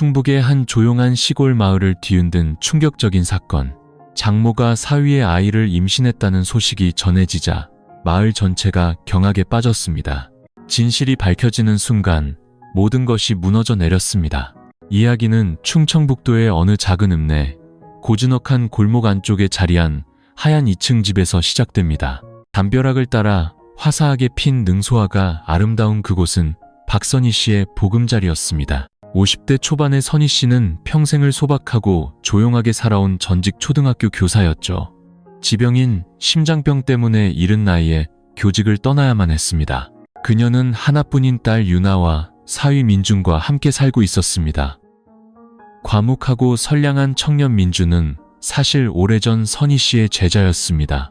충북의 한 조용한 시골 마을을 뒤흔든 충격적인 사건. 장모가 사위의 아이를 임신했다는 소식이 전해지자 마을 전체가 경악에 빠졌습니다. 진실이 밝혀지는 순간 모든 것이 무너져 내렸습니다. 이야기는 충청북도의 어느 작은 읍내 고즈넉한 골목 안쪽에 자리한 하얀 2층 집에서 시작됩니다. 담벼락을 따라 화사하게 핀 능소화가 아름다운 그곳은 박선희 씨의 보금자리였습니다. 50대 초반의 선희 씨는 평생을 소박하고 조용하게 살아온 전직 초등학교 교사였죠. 지병인 심장병 때문에 이른 나이에 교직을 떠나야만 했습니다. 그녀는 하나뿐인 딸 유나와 사위 민준과 함께 살고 있었습니다. 과묵하고 선량한 청년 민준은 사실 오래전 선희 씨의 제자였습니다.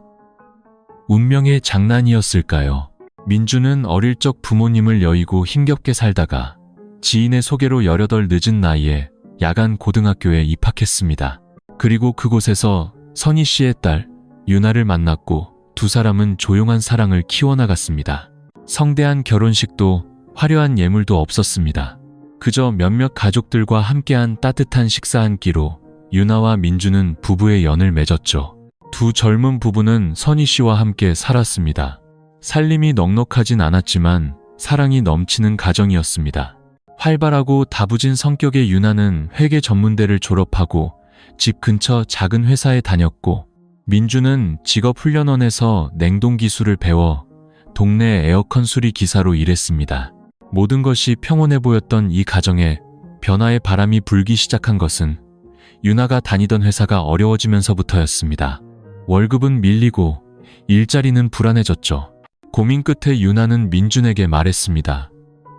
운명의 장난이었을까요? 민준은 어릴 적 부모님을 여의고 힘겹게 살다가 지인의 소개로 18 늦은 나이에 야간 고등학교에 입학했습니다. 그리고 그곳에서 선희 씨의 딸 유나를 만났고 두 사람은 조용한 사랑을 키워나갔습니다. 성대한 결혼식도 화려한 예물도 없었습니다. 그저 몇몇 가족들과 함께한 따뜻한 식사 한 끼로 유나와 민준은 부부의 연을 맺었죠. 두 젊은 부부는 선희 씨와 함께 살았습니다. 살림이 넉넉하진 않았지만 사랑이 넘치는 가정이었습니다. 활발하고 다부진 성격의 유나는 회계 전문대를 졸업하고 집 근처 작은 회사에 다녔고 민준은 직업훈련원에서 냉동 기술을 배워 동네 에어컨 수리 기사로 일했습니다. 모든 것이 평온해 보였던 이 가정에 변화의 바람이 불기 시작한 것은 유나가 다니던 회사가 어려워지면서부터였습니다. 월급은 밀리고 일자리는 불안해졌죠. 고민 끝에 유나는 민준에게 말했습니다.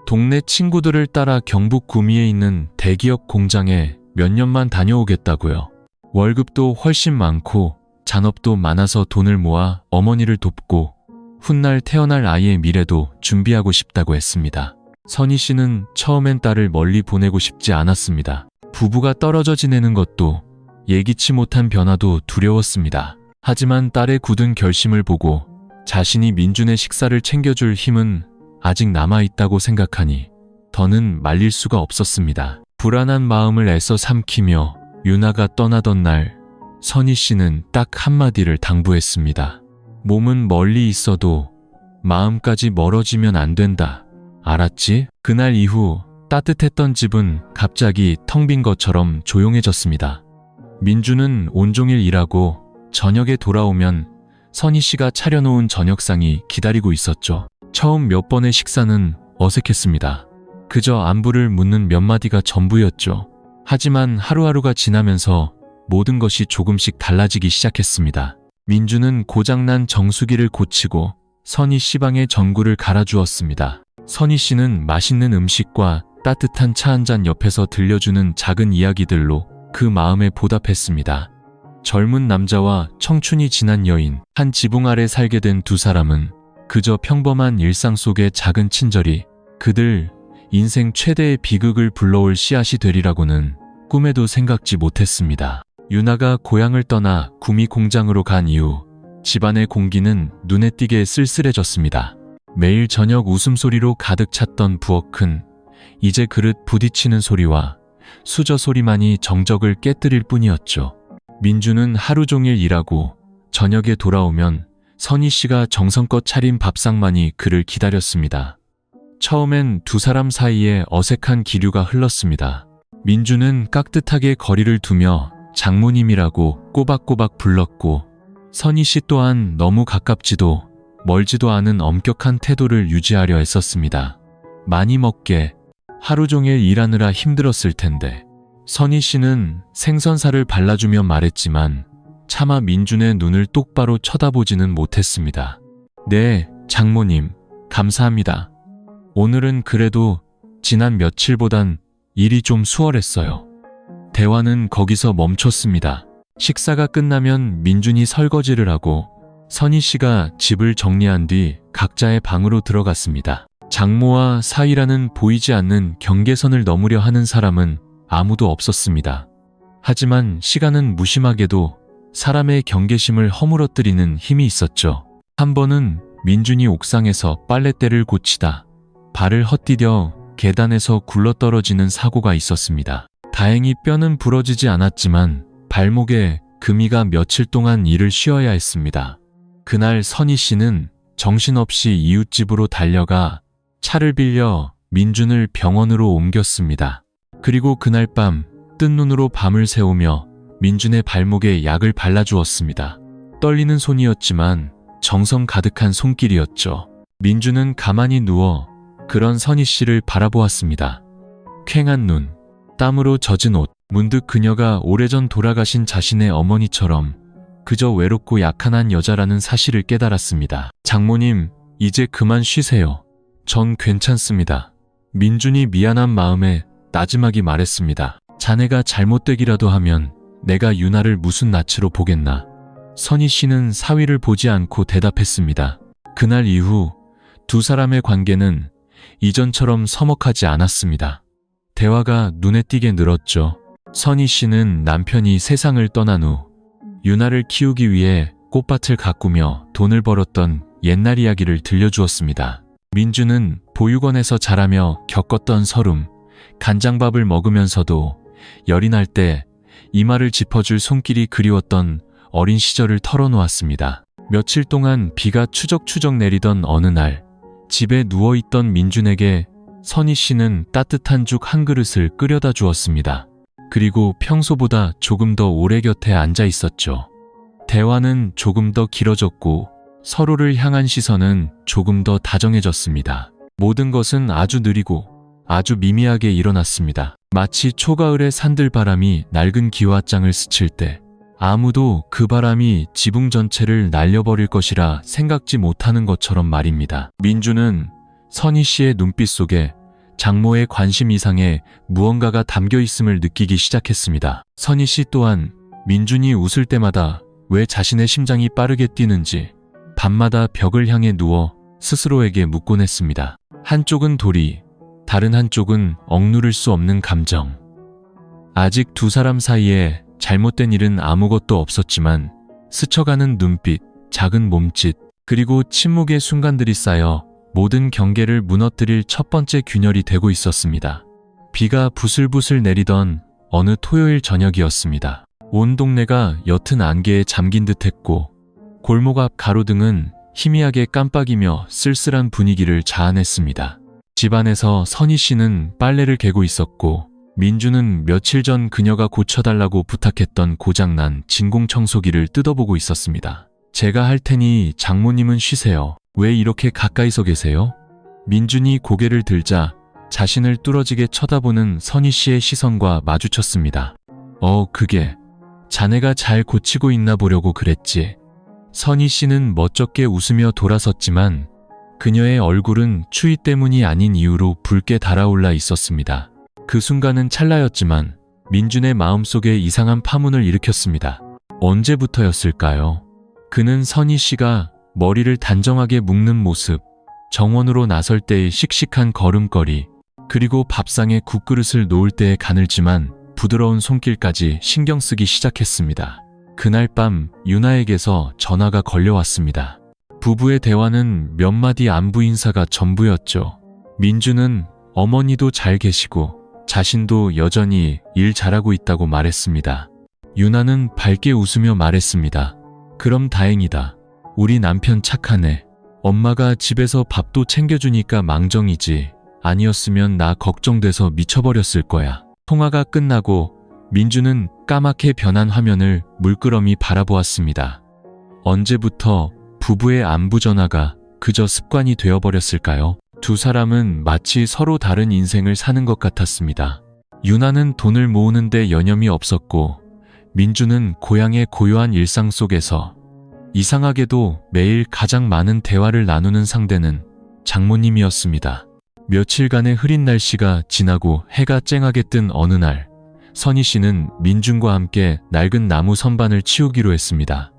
동네 친구들을 따라 경북 구미에 있는 대기업 공장에 몇 년만 다녀오겠다고요. 월급도 훨씬 많고 잔업도 많아서 돈을 모아 어머니를 돕고 훗날 태어날 아이의 미래도 준비하고 싶다고 했습니다. 선희 씨는 처음엔 딸을 멀리 보내고 싶지 않았습니다. 부부가 떨어져 지내는 것도 예기치 못한 변화도 두려웠습니다. 하지만 딸의 굳은 결심을 보고 자신이 민준의 식사를 챙겨줄 힘은 아직 남아있다고 생각하니 더는 말릴 수가 없었습니다. 불안한 마음을 애써 삼키며 유나가 떠나던 날 선희 씨는 딱 한마디를 당부했습니다. 몸은 멀리 있어도 마음까지 멀어지면 안 된다. 알았지? 그날 이후 따뜻했던 집은 갑자기 텅 빈 것처럼 조용해졌습니다. 민준은 온종일 일하고 저녁에 돌아오면 선희 씨가 차려놓은 저녁상이 기다리고 있었죠. 처음 몇 번의 식사는 어색했습니다. 그저 안부를 묻는 몇 마디가 전부였죠. 하지만 하루하루가 지나면서 모든 것이 조금씩 달라지기 시작했습니다. 민준은 고장난 정수기를 고치고 선희 씨 방에 전구를 갈아주었습니다. 선희 씨는 맛있는 음식과 따뜻한 차 한 잔 옆에서 들려주는 작은 이야기들로 그 마음에 보답했습니다. 젊은 남자와 청춘이 지난 여인, 한 지붕 아래 살게 된 두 사람은 그저 평범한 일상 속의 작은 친절이 그들 인생 최대의 비극을 불러올 씨앗이 되리라고는 꿈에도 생각지 못했습니다. 유나가 고향을 떠나 구미 공장으로 간 이후 집안의 공기는 눈에 띄게 쓸쓸해졌습니다. 매일 저녁 웃음소리로 가득 찼던 부엌은 이제 그릇 부딪히는 소리와 수저 소리만이 정적을 깨뜨릴 뿐이었죠. 민준은 하루 종일 일하고 저녁에 돌아오면 선희 씨가 정성껏 차린 밥상만이 그를 기다렸습니다. 처음엔 두 사람 사이에 어색한 기류가 흘렀습니다. 민준은 깍듯하게 거리를 두며 장모님이라고 꼬박꼬박 불렀고 선희 씨 또한 너무 가깝지도 멀지도 않은 엄격한 태도를 유지하려 했었습니다. 많이 먹게, 하루 종일 일하느라 힘들었을 텐데. 선희 씨는 생선살을 발라주며 말했지만 차마 민준의 눈을 똑바로 쳐다보지는 못했습니다. 네, 장모님, 감사합니다. 오늘은 그래도 지난 며칠보단 일이 좀 수월했어요. 대화는 거기서 멈췄습니다. 식사가 끝나면 민준이 설거지를 하고 선희 씨가 집을 정리한 뒤 각자의 방으로 들어갔습니다. 장모와 사위라는 보이지 않는 경계선을 넘으려 하는 사람은 아무도 없었습니다. 하지만 시간은 무심하게도 사람의 경계심을 허물어뜨리는 힘이 있었죠. 한 번은 민준이 옥상에서 빨랫대를 고치다 발을 헛디뎌 계단에서 굴러떨어지는 사고가 있었습니다. 다행히 뼈는 부러지지 않았지만 발목에 금이가 며칠 동안 일을 쉬어야 했습니다. 그날 선희 씨는 정신없이 이웃집으로 달려가 차를 빌려 민준을 병원으로 옮겼습니다. 그리고 그날 밤 뜬 눈으로 밤을 새우며 민준의 발목에 약을 발라주었습니다. 떨리는 손이었지만 정성 가득한 손길이었죠. 민준은 가만히 누워 그런 선희 씨를 바라보았습니다. 퀭한 눈, 땀으로 젖은 옷, 문득 그녀가 오래전 돌아가신 자신의 어머니처럼 그저 외롭고 약한 한 여자라는 사실을 깨달았습니다. 장모님, 이제 그만 쉬세요. 전 괜찮습니다. 민준이 미안한 마음에 나지막이 말했습니다. 자네가 잘못되기라도 하면 내가 유나를 무슨 낯으로 보겠나. 선희 씨는 사위를 보지 않고 대답했습니다. 그날 이후 두 사람의 관계는 이전처럼 서먹하지 않았습니다. 대화가 눈에 띄게 늘었죠. 선희 씨는 남편이 세상을 떠난 후 유나를 키우기 위해 꽃밭을 가꾸며 돈을 벌었던 옛날 이야기를 들려주었습니다. 민주는 보육원에서 자라며 겪었던 서름, 간장밥을 먹으면서도 열이 날 때 이마를 짚어줄 손길이 그리웠던 어린 시절을 털어놓았습니다. 며칠 동안 비가 추적추적 내리던 어느 날, 집에 누워있던 민준에게 선희 씨는 따뜻한 죽 한 그릇을 끓여다 주었습니다. 그리고 평소보다 조금 더 오래 곁에 앉아 있었죠. 대화는 조금 더 길어졌고 서로를 향한 시선은 조금 더 다정해졌습니다. 모든 것은 아주 느리고 아주 미미하게 일어났습니다. 마치 초가을의 산들바람이 낡은 기와장을 스칠 때 아무도 그 바람이 지붕 전체를 날려버릴 것이라 생각지 못하는 것처럼 말입니다. 민주는 선희 씨의 눈빛 속에 장모의 관심 이상의 무언가가 담겨 있음을 느끼기 시작했습니다. 선희 씨 또한 민준이 웃을 때마다 왜 자신의 심장이 빠르게 뛰는지 밤마다 벽을 향해 누워 스스로에게 묻곤 했습니다. 한쪽은 도리, 다른 한쪽은 억누를 수 없는 감정. 아직 두 사람 사이에 잘못된 일은 아무것도 없었지만 스쳐가는 눈빛, 작은 몸짓, 그리고 침묵의 순간들이 쌓여 모든 경계를 무너뜨릴 첫 번째 균열이 되고 있었습니다. 비가 부슬부슬 내리던 어느 토요일 저녁이었습니다. 온 동네가 옅은 안개에 잠긴 듯했고 골목 앞 가로등은 희미하게 깜빡이며 쓸쓸한 분위기를 자아냈습니다. 집안에서 선희 씨는 빨래를 개고 있었고 민주는 며칠 전 그녀가 고쳐달라고 부탁했던 고장난 진공청소기를 뜯어보고 있었습니다. 제가 할 테니 장모님은 쉬세요. 왜 이렇게 가까이서 계세요? 민준이 고개를 들자 자신을 뚫어지게 쳐다보는 선희 씨의 시선과 마주쳤습니다. 그게 자네가 잘 고치고 있나 보려고 그랬지. 선희 씨는 멋쩍게 웃으며 돌아섰지만 그녀의 얼굴은 추위 때문이 아닌 이유로 붉게 달아올라 있었습니다. 그 순간은 찰나였지만 민준의 마음속에 이상한 파문을 일으켰습니다. 언제부터였을까요? 그는 선희 씨가 머리를 단정하게 묶는 모습, 정원으로 나설 때의 씩씩한 걸음걸이, 그리고 밥상에 국그릇을 놓을 때의 가늘지만 부드러운 손길까지 신경 쓰기 시작했습니다. 그날 밤 유나에게서 전화가 걸려왔습니다. 부부의 대화는 몇 마디 안부 인사가 전부였죠. 민주는 어머니도 잘 계시고 자신도 여전히 일 잘하고 있다고 말했습니다. 유나는 밝게 웃으며 말했습니다. 그럼 다행이다. 우리 남편 착하네. 엄마가 집에서 밥도 챙겨주니까 망정이지. 아니었으면 나 걱정돼서 미쳐버렸을 거야. 통화가 끝나고 민주는 까맣게 변한 화면을 물끄러미 바라보았습니다. 언제부터 부부의 안부 전화가 그저 습관이 되어버렸을까요? 두 사람은 마치 서로 다른 인생을 사는 것 같았습니다. 유나는 돈을 모으는데 여념이 없었고 민주는 고향의 고요한 일상 속에서 이상하게도 매일 가장 많은 대화를 나누는 상대는 장모님이었습니다. 며칠간의 흐린 날씨가 지나고 해가 쨍하게 뜬 어느 날, 선희 씨는 민준과 함께 낡은 나무 선반을 치우기로 했습니다.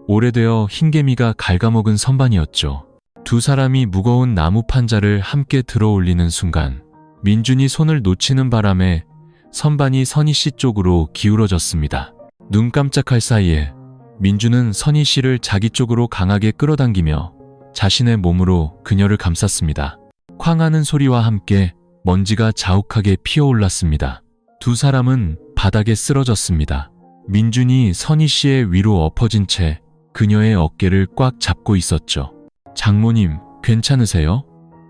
오래되어 흰개미가 갉아먹은 선반이었죠. 두 사람이 무거운 나무 판자를 함께 들어 올리는 순간 민준이 손을 놓치는 바람에 선반이 선희 씨 쪽으로 기울어졌습니다. 눈 깜짝할 사이에 민준은 선희 씨를 자기 쪽으로 강하게 끌어당기며 자신의 몸으로 그녀를 감쌌습니다. 쾅하는 소리와 함께 먼지가 자욱하게 피어올랐습니다. 두 사람은 바닥에 쓰러졌습니다. 민준이 선희 씨의 위로 엎어진 채 그녀의 어깨를 꽉 잡고 있었죠. 장모님, 괜찮으세요?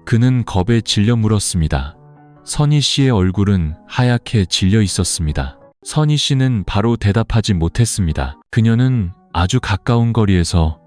그는 겁에 질려 물었습니다. 선희 씨의 얼굴은 하얗게 질려 있었습니다. 선희 씨는 바로 대답하지 못했습니다. 그녀는 아주 가까운 거리에서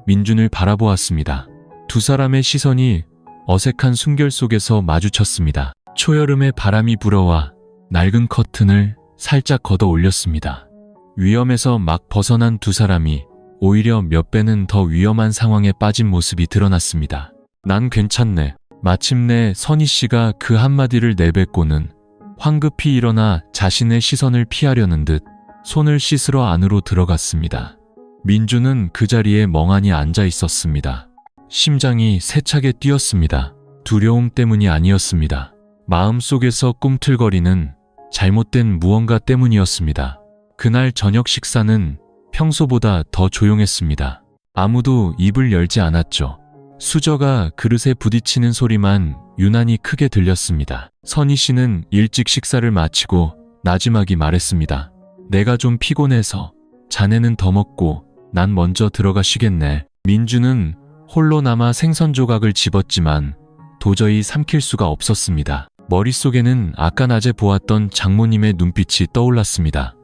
민준을 바라보았습니다. 두 사람의 시선이 어색한 숨결 속에서 마주쳤습니다. 초여름의 바람이 불어와 낡은 커튼을 살짝 걷어 올렸습니다. 위험에서 막 벗어난 두 사람이 오히려 몇 배는 더 위험한 상황에 빠진 모습이 드러났습니다. 난 괜찮네. 마침내 선희 씨가 그 한마디를 내뱉고는 황급히 일어나 자신의 시선을 피하려는 듯 손을 씻으러 안으로 들어갔습니다. 민준은 그 자리에 멍하니 앉아 있었습니다. 심장이 세차게 뛰었습니다. 두려움 때문이 아니었습니다. 마음속에서 꿈틀거리는 잘못된 무언가 때문이었습니다. 그날 저녁 식사는 평소보다 더 조용했습니다. 아무도 입을 열지 않았죠. 수저가 그릇에 부딪히는 소리만 유난히 크게 들렸습니다. 선희 씨는 일찍 식사를 마치고 나지막이 말했습니다. 내가 좀 피곤해서 자네는 더 먹고 난 먼저 들어가 쉬겠네. 민주는 홀로 남아 생선 조각을 집었지만 도저히 삼킬 수가 없었습니다. 머릿속에는 아까 낮에 보았던 장모님의 눈빛이 떠올랐습니다.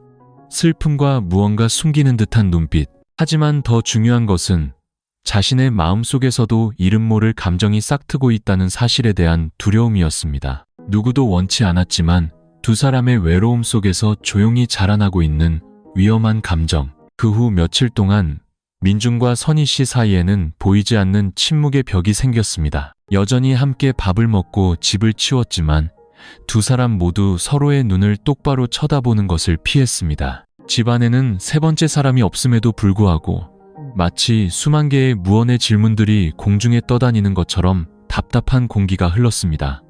슬픔과 무언가 숨기는 듯한 눈빛. 하지만 더 중요한 것은 자신의 마음속에서도 이름 모를 감정이 싹트고 있다는 사실에 대한 두려움이었습니다. 누구도 원치 않았지만 두 사람의 외로움 속에서 조용히 자라나고 있는 위험한 감정. 그 후 며칠 동안 민준과 선희 씨 사이에는 보이지 않는 침묵의 벽이 생겼습니다. 여전히 함께 밥을 먹고 집을 치웠지만 두 사람 모두 서로의 눈을 똑바로 쳐다보는 것을 피했습니다. 집안에는 세 번째 사람이 없음에도 불구하고 마치 수만 개의 무언의 질문들이 공중에 떠다니는 것처럼 답답한 공기가 흘렀습니다.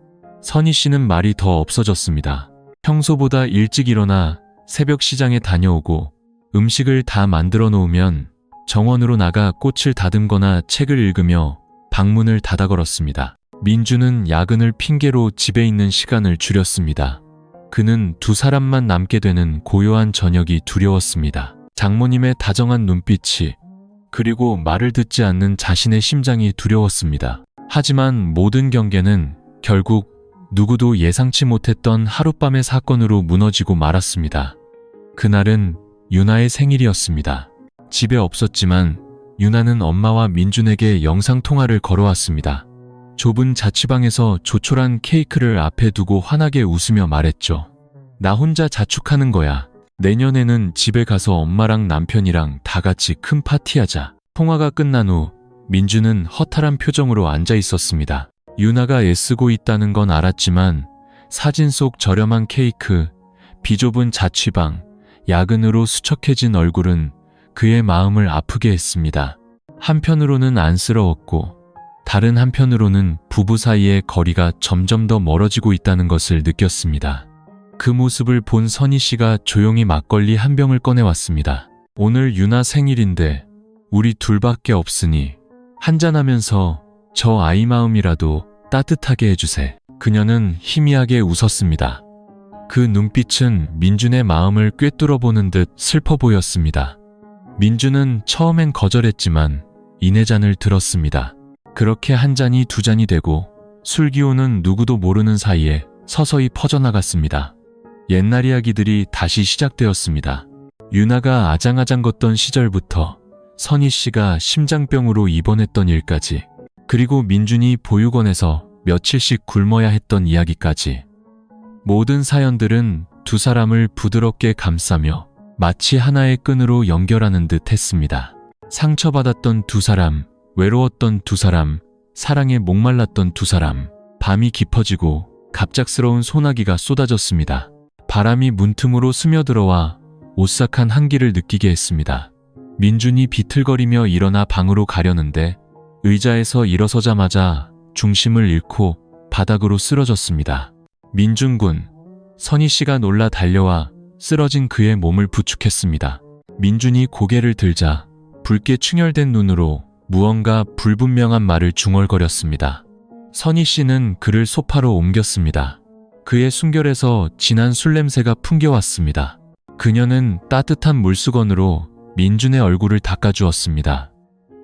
선희 씨는 말이 더 없어졌습니다. 평소보다 일찍 일어나 새벽 시장에 다녀오고 음식을 다 만들어 놓으면 정원으로 나가 꽃을 다듬거나 책을 읽으며 방문을 닫아 걸었습니다. 민주는 야근을 핑계로 집에 있는 시간을 줄였습니다. 그는 두 사람만 남게 되는 고요한 저녁이 두려웠습니다. 장모님의 다정한 눈빛이 그리고 말을 듣지 않는 자신의 심장이 두려웠습니다. 하지만 모든 경계는 결국 누구도 예상치 못했던 하룻밤의 사건으로 무너지고 말았습니다. 그날은 유나의 생일이었습니다. 집에 없었지만 유나는 엄마와 민준에게 영상통화를 걸어왔습니다. 좁은 자취방에서 조촐한 케이크를 앞에 두고 환하게 웃으며 말했죠. 나 혼자 자축하는 거야. 내년에는 집에 가서 엄마랑 남편이랑 다 같이 큰 파티하자. 통화가 끝난 후 민준은 허탈한 표정으로 앉아 있었습니다. 유나가 애쓰고 있다는 건 알았지만 사진 속 저렴한 케이크, 비좁은 자취방, 야근으로 수척해진 얼굴은 그의 마음을 아프게 했습니다. 한편으로는 안쓰러웠고 다른 한편으로는 부부 사이의 거리가 점점 더 멀어지고 있다는 것을 느꼈습니다. 그 모습을 본 선희 씨가 조용히 막걸리 한 병을 꺼내왔습니다. 오늘 유나 생일인데 우리 둘밖에 없으니 한잔하면서 저 아이 마음이라도 따뜻하게 해주세. 그녀는 희미하게 웃었습니다. 그 눈빛은 민준의 마음을 꿰뚫어 보는 듯 슬퍼 보였습니다. 민준은 처음엔 거절했지만 이내 잔을 들었습니다. 그렇게 한 잔이 두 잔이 되고 술 기운은 누구도 모르는 사이에 서서히 퍼져나갔습니다. 옛날 이야기들이 다시 시작되었습니다. 유나가 아장아장 걷던 시절부터 선희 씨가 심장병으로 입원했던 일까지, 그리고 민준이 보육원에서 며칠씩 굶어야 했던 이야기까지. 모든 사연들은 두 사람을 부드럽게 감싸며 마치 하나의 끈으로 연결하는 듯 했습니다. 상처받았던 두 사람, 외로웠던 두 사람, 사랑에 목말랐던 두 사람. 밤이 깊어지고 갑작스러운 소나기가 쏟아졌습니다. 바람이 문틈으로 스며들어와 오싹한 한기를 느끼게 했습니다. 민준이 비틀거리며 일어나 방으로 가려는데 의자에서 일어서자마자 중심을 잃고 바닥으로 쓰러졌습니다. 민준 군, 선희 씨가 놀라 달려와 쓰러진 그의 몸을 부축했습니다. 민준이 고개를 들자 붉게 충혈된 눈으로 무언가 불분명한 말을 중얼거렸습니다. 선희 씨는 그를 소파로 옮겼습니다. 그의 숨결에서 진한 술 냄새가 풍겨왔습니다. 그녀는 따뜻한 물수건으로 민준의 얼굴을 닦아주었습니다.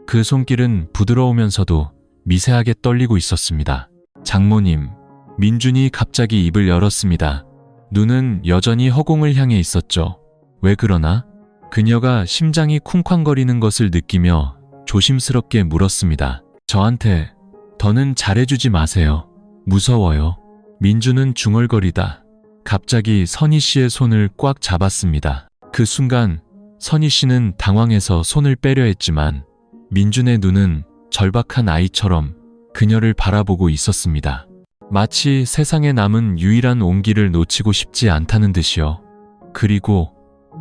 그 손길은 부드러우면서도 미세하게 떨리고 있었습니다. 장모님, 민준이 갑자기 입을 열었습니다. 눈은 여전히 허공을 향해 있었죠. 왜 그러나? 그녀가 심장이 쿵쾅거리는 것을 느끼며 조심스럽게 물었습니다. 저한테 더는 잘해주지 마세요. 무서워요. 민준은 중얼거리다 갑자기 선희 씨의 손을 꽉 잡았습니다. 그 순간 선희 씨는 당황해서 손을 빼려 했지만 민준의 눈은 절박한 아이처럼 그녀를 바라보고 있었습니다. 마치 세상에 남은 유일한 온기를 놓치고 싶지 않다는 듯이요. 그리고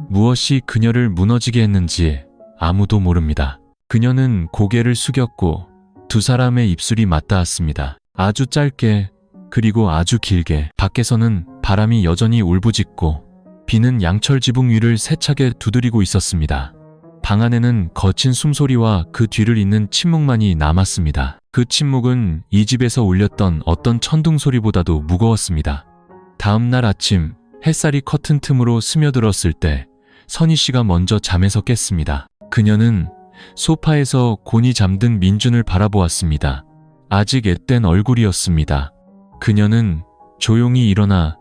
무엇이 그녀를 무너지게 했는지 아무도 모릅니다. 그녀는 고개를 숙였고 두 사람의 입술이 맞닿았습니다. 아주 짧게 그리고 아주 길게. 밖에서는 바람이 여전히 울부짖고 비는 양철 지붕 위를 세차게 두드리고 있었습니다. 방 안에는 거친 숨소리와 그 뒤를 잇는 침묵만이 남았습니다. 그 침묵은 이 집에서 울렸던 어떤 천둥 소리보다도 무거웠습니다. 다음 날 아침 햇살이 커튼 틈으로 스며들었을 때 선희 씨가 먼저 잠에서 깼습니다. 그녀는 소파에서 곤히 잠든 민준을 바라보았습니다. 아직 앳된 얼굴이었습니다. 그녀는 조용히 일어나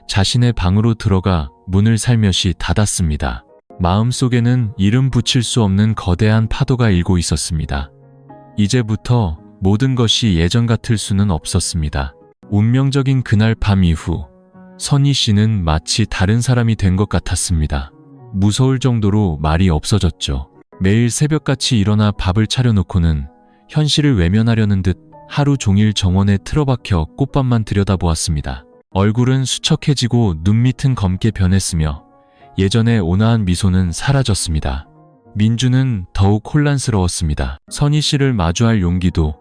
자신의 방으로 들어가 문을 살며시 닫았습니다. 마음속에는 이름 붙일 수 없는 거대한 파도가 일고 있었습니다. 이제부터 모든 것이 예전 같을 수는 없었습니다. 운명적인 그날 밤 이후 선희 씨는 마치 다른 사람이 된 것 같았습니다. 무서울 정도로 말이 없어졌죠. 매일 새벽같이 일어나 밥을 차려놓고는 현실을 외면하려는 듯 하루 종일 정원에 틀어박혀 꽃밭만 들여다보았습니다. 얼굴은 수척해지고 눈밑은 검게 변했으며 예전의 온화한 미소는 사라졌습니다. 민주는 더욱 혼란스러웠습니다. 선희 씨를 마주할 용기도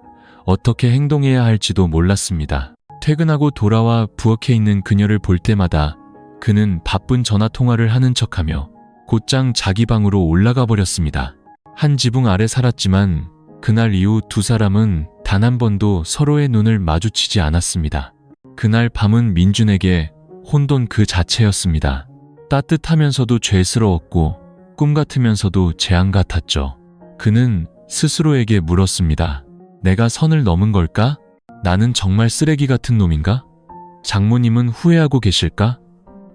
어떻게 행동해야 할지도 몰랐습니다. 퇴근하고 돌아와 부엌에 있는 그녀를 볼 때마다 그는 바쁜 전화통화를 하는 척하며 곧장 자기 방으로 올라가 버렸습니다. 한 지붕 아래 살았지만 그날 이후 두 사람은 단 한 번도 서로의 눈을 마주치지 않았습니다. 그날 밤은 민준에게 혼돈 그 자체였습니다. 따뜻하면서도 죄스러웠고 꿈 같으면서도 재앙 같았죠. 그는 스스로에게 물었습니다. 내가 선을 넘은 걸까? 나는 정말 쓰레기 같은 놈인가? 장모님은 후회하고 계실까?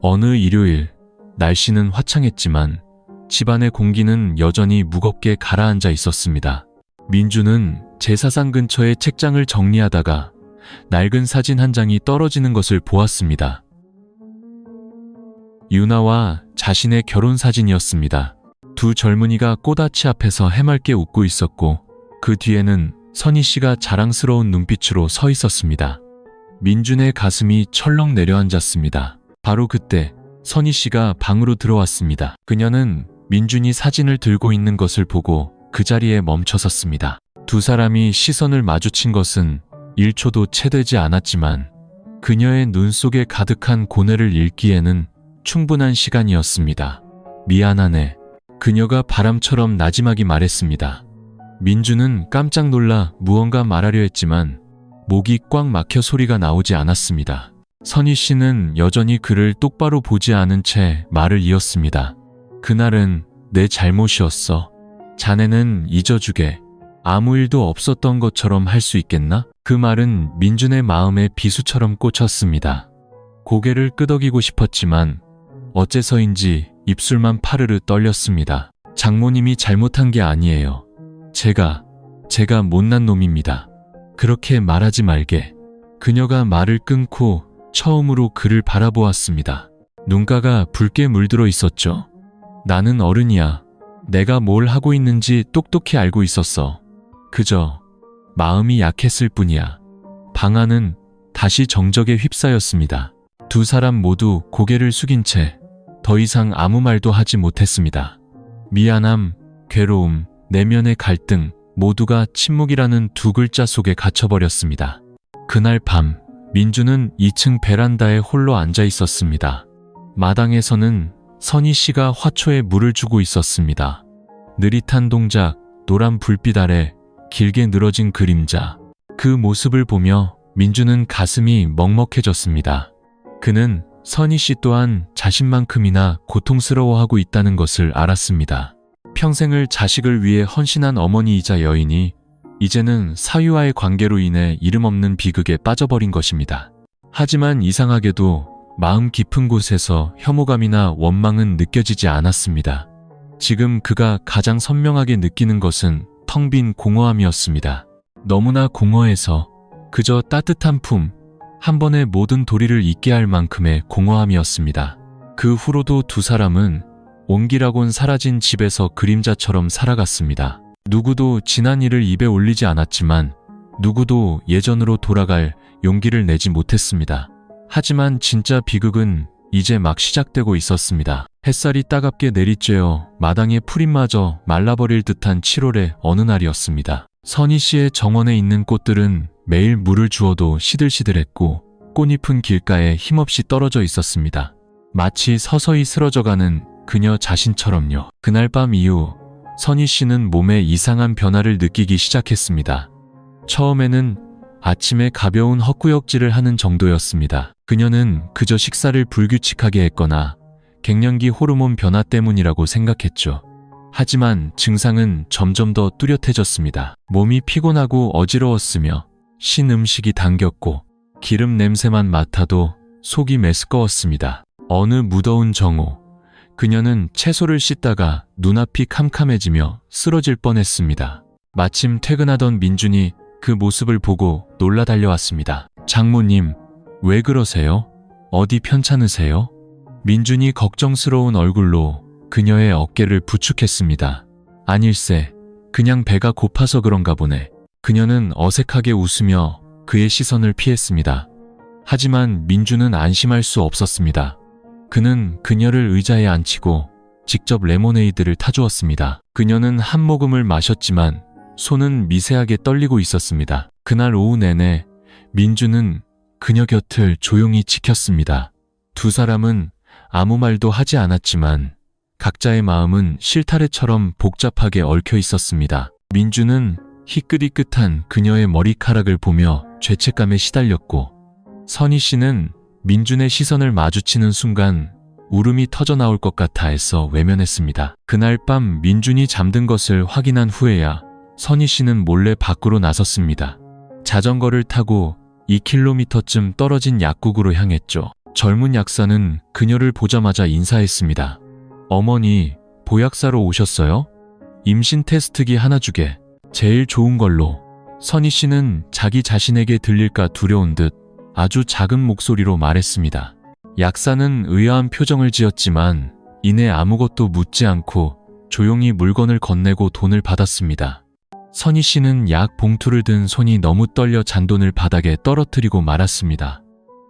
어느 일요일 날씨는 화창했지만 집안의 공기는 여전히 무겁게 가라앉아 있었습니다. 민주는 제사상 근처의 책장을 정리하다가 낡은 사진 한 장이 떨어지는 것을 보았습니다. 유나와 자신의 결혼 사진이었습니다. 두 젊은이가 꽃아치 앞에서 해맑게 웃고 있었고 그 뒤에는 선희 씨가 자랑스러운 눈빛으로 서 있었습니다. 민준의 가슴이 철렁 내려앉았습니다. 바로 그때 선희 씨가 방으로 들어왔습니다. 그녀는 민준이 사진을 들고 있는 것을 보고 그 자리에 멈춰섰습니다. 두 사람이 시선을 마주친 것은 1초도 채 되지 않았지만 그녀의 눈 속에 가득한 고뇌를 읽기에는 충분한 시간이었습니다. 미안하네. 그녀가 바람처럼 나지막이 말했습니다. 민주는 깜짝 놀라 무언가 말하려 했지만 목이 꽉 막혀 소리가 나오지 않았습니다. 선희 씨는 여전히 그를 똑바로 보지 않은 채 말을 이었습니다. 그날은 내 잘못이었어. 자네는 잊어주게. 아무 일도 없었던 것처럼 할 수 있겠나? 그 말은 민준의 마음에 비수처럼 꽂혔습니다. 고개를 끄덕이고 싶었지만 어째서인지 입술만 파르르 떨렸습니다. 장모님이 잘못한 게 아니에요. 제가 못난 놈입니다. 그렇게 말하지 말게. 그녀가 말을 끊고 처음으로 그를 바라보았습니다. 눈가가 붉게 물들어 있었죠. 나는 어른이야. 내가 뭘 하고 있는지 똑똑히 알고 있었어. 그저 마음이 약했을 뿐이야. 방 안은 다시 정적에 휩싸였습니다. 두 사람 모두 고개를 숙인 채 더 이상 아무 말도 하지 못했습니다. 미안함, 괴로움, 내면의 갈등 모두가 침묵이라는 두 글자 속에 갇혀버렸습니다. 그날 밤 민주는 2층 베란다에 홀로 앉아 있었습니다. 마당에서는 선희 씨가 화초에 물을 주고 있었습니다. 느릿한 동작, 노란 불빛 아래 길게 늘어진 그림자. 그 모습을 보며 민주는 가슴이 먹먹해졌습니다. 그는 선희 씨 또한 자신만큼이나 고통스러워하고 있다는 것을 알았습니다. 평생을 자식을 위해 헌신한 어머니이자 여인이 이제는 사위와의 관계로 인해 이름 없는 비극에 빠져버린 것입니다. 하지만 이상하게도 마음 깊은 곳에서 혐오감이나 원망은 느껴지지 않았습니다. 지금 그가 가장 선명하게 느끼는 것은 텅 빈 공허함이었습니다. 너무나 공허해서 그저 따뜻한 품, 한 번에 모든 도리를 잊게 할 만큼의 공허함이었습니다. 그 후로도 두 사람은 온기라곤 사라진 집에서 그림자처럼 살아갔습니다. 누구도 지난 일을 입에 올리지 않았지만 누구도 예전으로 돌아갈 용기를 내지 못했습니다. 하지만 진짜 비극은 이제 막 시작되고 있었습니다. 햇살이 따갑게 내리쬐어 마당의 풀잎마저 말라버릴 듯한 7월의 어느 날이었습니다. 선희 씨의 정원에 있는 꽃들은 매일 물을 주어도 시들시들했고 꽃잎은 길가에 힘없이 떨어져 있었습니다. 마치 서서히 쓰러져가는 그녀 자신처럼요. 그날 밤 이후 선희 씨는 몸에 이상한 변화를 느끼기 시작했습니다. 처음에는 아침에 가벼운 헛구역질을 하는 정도였습니다. 그녀는 그저 식사를 불규칙하게 했거나 갱년기 호르몬 변화 때문이라고 생각했죠. 하지만 증상은 점점 더 뚜렷해졌습니다. 몸이 피곤하고 어지러웠으며 신 음식이 당겼고 기름 냄새만 맡아도 속이 메스꺼웠습니다. 어느 무더운 정오, 그녀는 채소를 씻다가 눈앞이 캄캄해지며 쓰러질 뻔했습니다. 마침 퇴근하던 민준이 그 모습을 보고 놀라 달려왔습니다. 장모님, 왜 그러세요? 어디 편찮으세요? 민준이 걱정스러운 얼굴로 그녀의 어깨를 부축했습니다. 아닐세, 그냥 배가 고파서 그런가 보네. 그녀는 어색하게 웃으며 그의 시선을 피했습니다. 하지만 민준은 안심할 수 없었습니다. 그는 그녀를 의자에 앉히고 직접 레모네이드를 타주었습니다. 그녀는 한 모금을 마셨지만 손은 미세하게 떨리고 있었습니다. 그날 오후 내내 민준은 그녀 곁을 조용히 지켰습니다. 두 사람은 아무 말도 하지 않았지만 각자의 마음은 실타래처럼 복잡하게 얽혀 있었습니다. 민준은 희끗희끗한 그녀의 머리카락을 보며 죄책감에 시달렸고, 선희 씨는 민준의 시선을 마주치는 순간 울음이 터져나올 것 같아 애써 외면했습니다. 그날 밤 민준이 잠든 것을 확인한 후에야 선희 씨는 몰래 밖으로 나섰습니다. 자전거를 타고 2km쯤 떨어진 약국으로 향했죠. 젊은 약사는 그녀를 보자마자 인사했습니다. 어머니, 보약사로 오셨어요? 임신 테스트기 하나 주게. 제일 좋은 걸로. 선희 씨는 자기 자신에게 들릴까 두려운 듯 아주 작은 목소리로 말했습니다. 약사는 의아한 표정을 지었지만 이내 아무것도 묻지 않고 조용히 물건을 건네고 돈을 받았습니다. 선희 씨는 약 봉투를 든 손이 너무 떨려 잔돈을 바닥에 떨어뜨리고 말았습니다.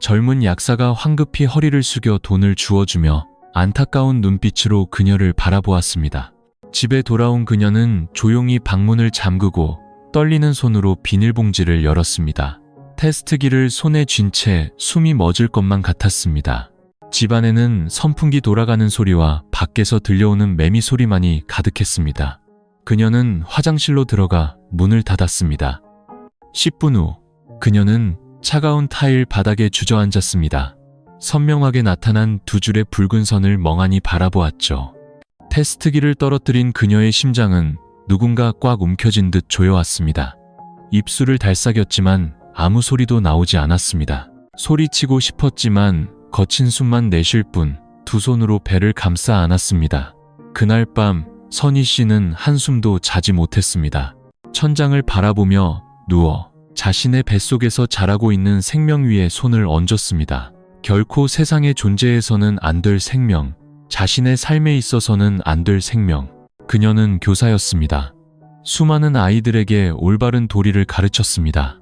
젊은 약사가 황급히 허리를 숙여 돈을 주워주며 안타까운 눈빛으로 그녀를 바라보았습니다. 집에 돌아온 그녀는 조용히 방문을 잠그고 떨리는 손으로 비닐봉지를 열었습니다. 테스트기를 손에 쥔 채 숨이 멎을 것만 같았습니다. 집안에는 선풍기 돌아가는 소리와 밖에서 들려오는 매미 소리만이 가득했습니다. 그녀는 화장실로 들어가 문을 닫았습니다. 10분 후 그녀는 차가운 타일 바닥에 주저앉았습니다. 선명하게 나타난 두 줄의 붉은 선을 멍하니 바라보았죠. 테스트기를 떨어뜨린 그녀의 심장은 누군가 꽉 움켜쥔 듯 조여왔습니다. 입술을 달싹였지만 아무 소리도 나오지 않았습니다. 소리치고 싶었지만 거친 숨만 내쉴 뿐 두 손으로 배를 감싸 안았습니다. 그날 밤 선희 씨는 한숨도 자지 못했습니다. 천장을 바라보며 누워 자신의 뱃속에서 자라고 있는 생명 위에 손을 얹었습니다. 결코 세상의 존재에서는 안 될 생명, 자신의 삶에 있어서는 안 될 생명. 그녀는 교사였습니다. 수많은 아이들에게 올바른 도리를 가르쳤습니다.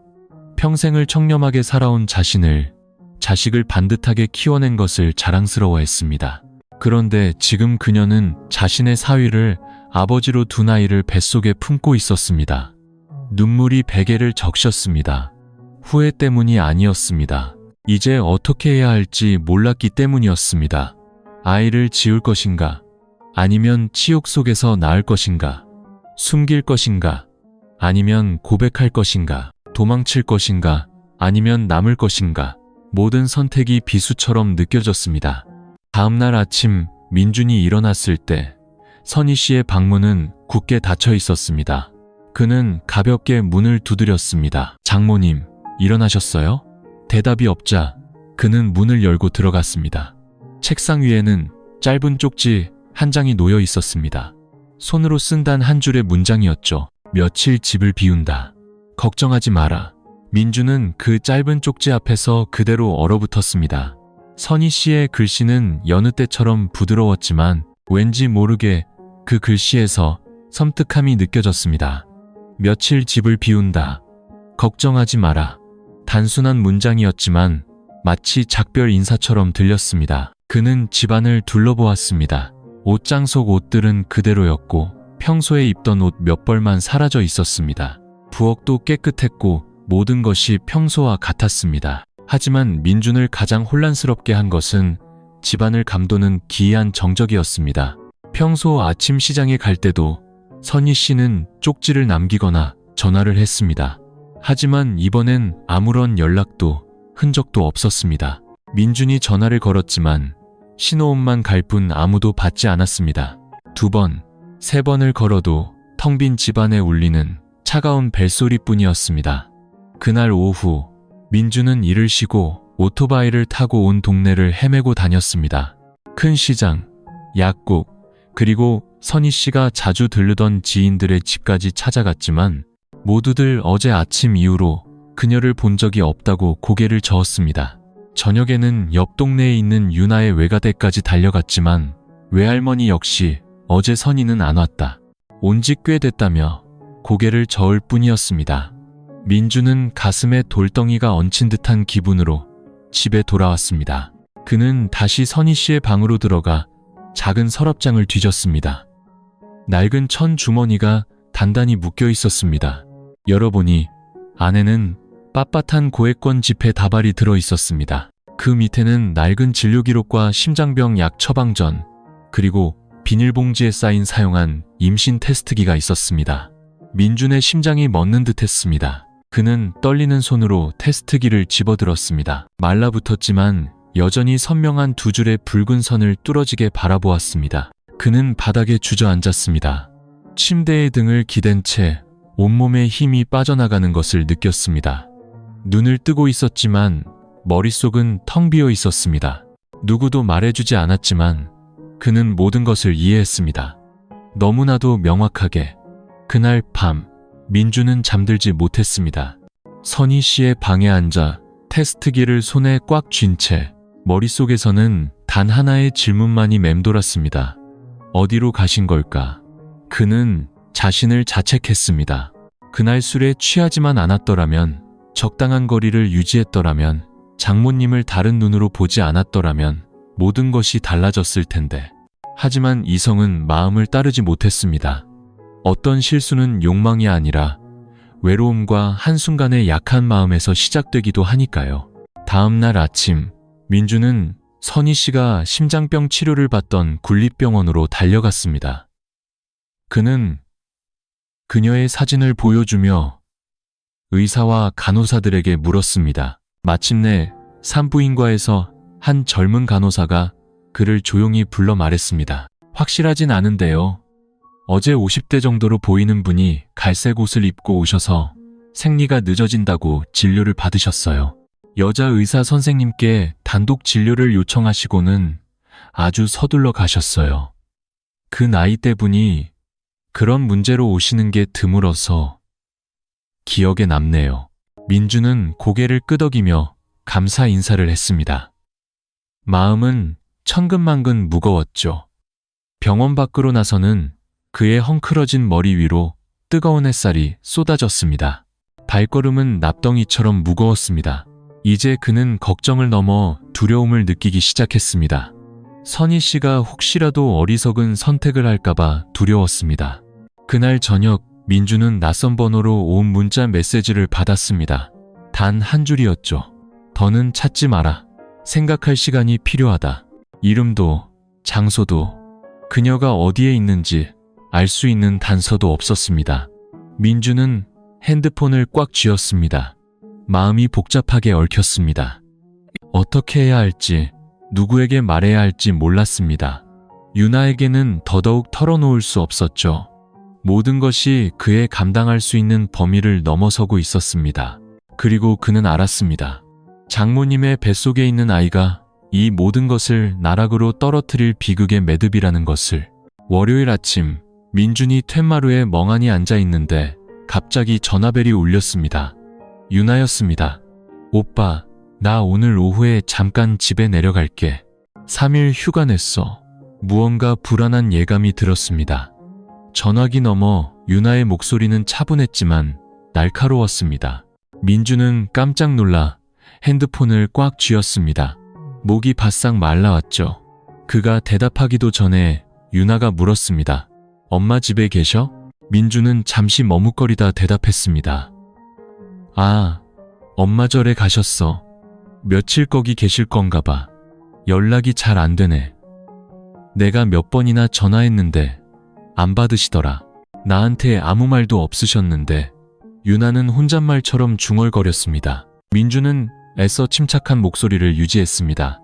평생을 청렴하게 살아온 자식을 반듯하게 키워낸 것을 자랑스러워했습니다. 그런데 지금 그녀는 자신의 사위를 아버지로 둔 아이를 뱃속에 품고 있었습니다. 눈물이 베개를 적셨습니다. 후회 때문이 아니었습니다. 이제 어떻게 해야 할지 몰랐기 때문이었습니다. 아이를 지울 것인가? 아니면 치욕 속에서 낳을 것인가? 숨길 것인가? 아니면 고백할 것인가? 도망칠 것인가? 아니면 남을 것인가? 모든 선택이 비수처럼 느껴졌습니다. 다음날 아침 민준이 일어났을 때 선희 씨의 방문은 굳게 닫혀 있었습니다. 그는 가볍게 문을 두드렸습니다. 장모님, 일어나셨어요? 대답이 없자 그는 문을 열고 들어갔습니다. 책상 위에는 짧은 쪽지 한 장이 놓여 있었습니다. 손으로 쓴 단 한 줄의 문장이었죠. 며칠 집을 비운다. 걱정하지 마라. 민주는 그 짧은 쪽지 앞에서 그대로 얼어붙었습니다. 선희 씨의 글씨는 여느 때처럼 부드러웠지만 왠지 모르게 그 글씨에서 섬뜩함이 느껴졌습니다. 며칠 집을 비운다. 걱정하지 마라. 단순한 문장이었지만 마치 작별 인사처럼 들렸습니다. 그는 집안을 둘러보았습니다. 옷장 속 옷들은 그대로였고 평소에 입던 옷 몇 벌만 사라져 있었습니다. 부엌도 깨끗했고 모든 것이 평소와 같았습니다. 하지만 민준을 가장 혼란스럽게 한 것은 집안을 감도는 기이한 정적이었습니다. 평소 아침 시장에 갈 때도 선희 씨는 쪽지를 남기거나 전화를 했습니다. 하지만 이번엔 아무런 연락도 흔적도 없었습니다. 민준이 전화를 걸었지만 신호음만 갈 뿐 아무도 받지 않았습니다. 2번, 3번을 걸어도 텅 빈 집안에 울리는 차가운 벨소리뿐이었습니다. 그날 오후 민준은 일을 쉬고 오토바이를 타고 온 동네를 헤매고 다녔습니다. 큰 시장, 약국, 그리고 선희 씨가 자주 들르던 지인들의 집까지 찾아갔지만 모두들 어제 아침 이후로 그녀를 본 적이 없다고 고개를 저었습니다. 저녁에는 옆 동네에 있는 유나의 외가댁까지 달려갔지만 외할머니 역시 어제 선희는 안 왔다. 온 지 꽤 됐다며 고개를 저을 뿐이었습니다. 민주는 가슴에 돌덩이가 얹힌 듯한 기분으로 집에 돌아왔습니다. 그는 다시 선희 씨의 방으로 들어가 작은 서랍장을 뒤졌습니다. 낡은 천 주머니가 단단히 묶여 있었습니다. 열어보니 안에는 빳빳한 고액권 지폐 다발이 들어 있었습니다. 그 밑에는 낡은 진료 기록과 심장병 약 처방전, 그리고 비닐봉지에 쌓인 사용한 임신 테스트기가 있었습니다. 민준의 심장이 멎는 듯 했습니다. 그는 떨리는 손으로 테스트기를 집어들었습니다. 말라붙었지만 여전히 선명한 2줄의 붉은 선을 뚫어지게 바라보았습니다. 그는 바닥에 주저앉았습니다. 침대의 등을 기댄 채 온몸에 힘이 빠져나가는 것을 느꼈습니다. 눈을 뜨고 있었지만 머릿속은 텅 비어 있었습니다. 누구도 말해주지 않았지만 그는 모든 것을 이해했습니다. 너무나도 명확하게. 그날 밤 민주는 잠들지 못했습니다. 선희 씨의 방에 앉아 테스트기를 손에 꽉 쥔 채 머릿속에서는 단 하나의 질문만이 맴돌았습니다. 어디로 가신 걸까? 그는 자신을 자책했습니다. 그날 술에 취하지만 않았더라면, 적당한 거리를 유지했더라면, 장모님을 다른 눈으로 보지 않았더라면 모든 것이 달라졌을 텐데. 하지만 이성은 마음을 따르지 못했습니다. 어떤 실수는 욕망이 아니라 외로움과 한순간의 약한 마음에서 시작되기도 하니까요. 다음 날 아침, 민주는 선희 씨가 심장병 치료를 받던 군립병원으로 달려갔습니다. 그는 그녀의 사진을 보여주며 의사와 간호사들에게 물었습니다. 마침내 산부인과에서 한 젊은 간호사가 그를 조용히 불러 말했습니다. 확실하진 않은데요. 어제 50대 정도로 보이는 분이 갈색 옷을 입고 오셔서 생리가 늦어진다고 진료를 받으셨어요. 여자 의사 선생님께 단독 진료를 요청하시고는 아주 서둘러 가셨어요. 그 나이대 분이 그런 문제로 오시는 게 드물어서 기억에 남네요. 민주는 고개를 끄덕이며 감사 인사를 했습니다. 마음은 천근만근 무거웠죠. 병원 밖으로 나서는 그의 헝클어진 머리 위로 뜨거운 햇살이 쏟아졌습니다. 발걸음은 납덩이처럼 무거웠습니다. 이제 그는 걱정을 넘어 두려움을 느끼기 시작했습니다. 선희 씨가 혹시라도 어리석은 선택을 할까봐 두려웠습니다. 그날 저녁 민주는 낯선 번호로 온 문자 메시지를 받았습니다. 단 한 줄이었죠. 더는 찾지 마라. 생각할 시간이 필요하다. 이름도 장소도 그녀가 어디에 있는지 알 수 있는 단서도 없었습니다. 민주는 핸드폰을 꽉 쥐었습니다. 마음이 복잡하게 얽혔습니다. 어떻게 해야 할지, 누구에게 말해야 할지 몰랐습니다. 유나에게는 더더욱 털어놓을 수 없었죠. 모든 것이 그의 감당할 수 있는 범위를 넘어서고 있었습니다. 그리고 그는 알았습니다. 장모님의 뱃속에 있는 아이가 이 모든 것을 나락으로 떨어뜨릴 비극의 매듭이라는 것을. 월요일 아침, 민준이 툇마루에 멍하니 앉아 있는데 갑자기 전화벨이 울렸습니다. 유나였습니다. 오빠, 나 오늘 오후에 잠깐 집에 내려갈게. 3일 휴가 냈어. 무언가 불안한 예감이 들었습니다. 전화기 너머 유나의 목소리는 차분했지만 날카로웠습니다. 민주는 깜짝 놀라 핸드폰을 꽉 쥐었습니다. 목이 바싹 말라왔죠. 그가 대답하기도 전에 유나가 물었습니다. 엄마 집에 계셔? 민주는 잠시 머뭇거리다 대답했습니다. 아, 엄마 절에 가셨어. 며칠 거기 계실 건가 봐. 연락이 잘 안 되네. 내가 몇 번이나 전화했는데 안 받으시더라. 나한테 아무 말도 없으셨는데. 유나는 혼잣말처럼 중얼거렸습니다. 민주는 애써 침착한 목소리를 유지했습니다.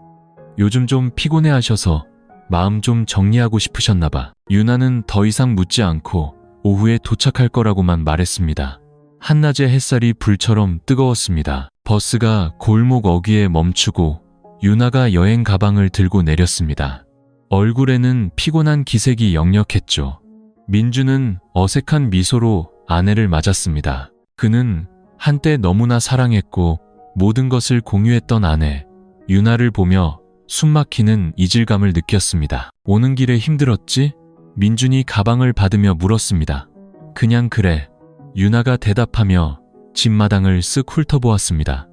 요즘 좀 피곤해 하셔서 마음 좀 정리하고 싶으셨나 봐. 유나는 더 이상 묻지 않고 오후에 도착할 거라고만 말했습니다. 한낮의 햇살이 불처럼 뜨거웠습니다. 버스가 골목 어귀에 멈추고 유나가 여행 가방을 들고 내렸습니다. 얼굴에는 피곤한 기색이 역력했죠. 민주는 어색한 미소로 아내를 맞았습니다. 그는 한때 너무나 사랑했고 모든 것을 공유했던 아내, 유나를 보며 숨막히는 이질감을 느꼈습니다. 오는 길에 힘들었지? 민준이 가방을 받으며 물었습니다. 그냥 그래. 유나가 대답하며 집마당을 쓱 훑어보았습니다.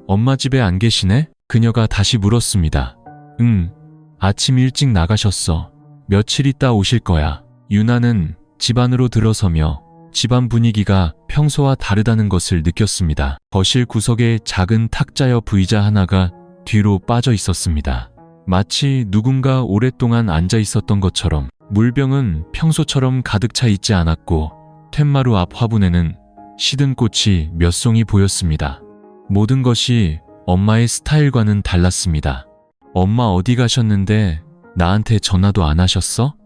엄마 집에 안 계시네? 그녀가 다시 물었습니다. 응, 아침 일찍 나가셨어. 며칠 있다 오실 거야. 유나는 집 안으로 들어서며 집안 분위기가 평소와 다르다는 것을 느꼈습니다. 거실 구석에 작은 탁자여 의자 하나가 뒤로 빠져 있었습니다. 마치 누군가 오랫동안 앉아 있었던 것처럼. 물병은 평소처럼 가득 차 있지 않았고 툇마루 앞 화분에는 시든 꽃이 몇 송이 보였습니다. 모든 것이 엄마의 스타일과는 달랐습니다. 엄마 어디 가셨는데 나한테 전화도 안 하셨어?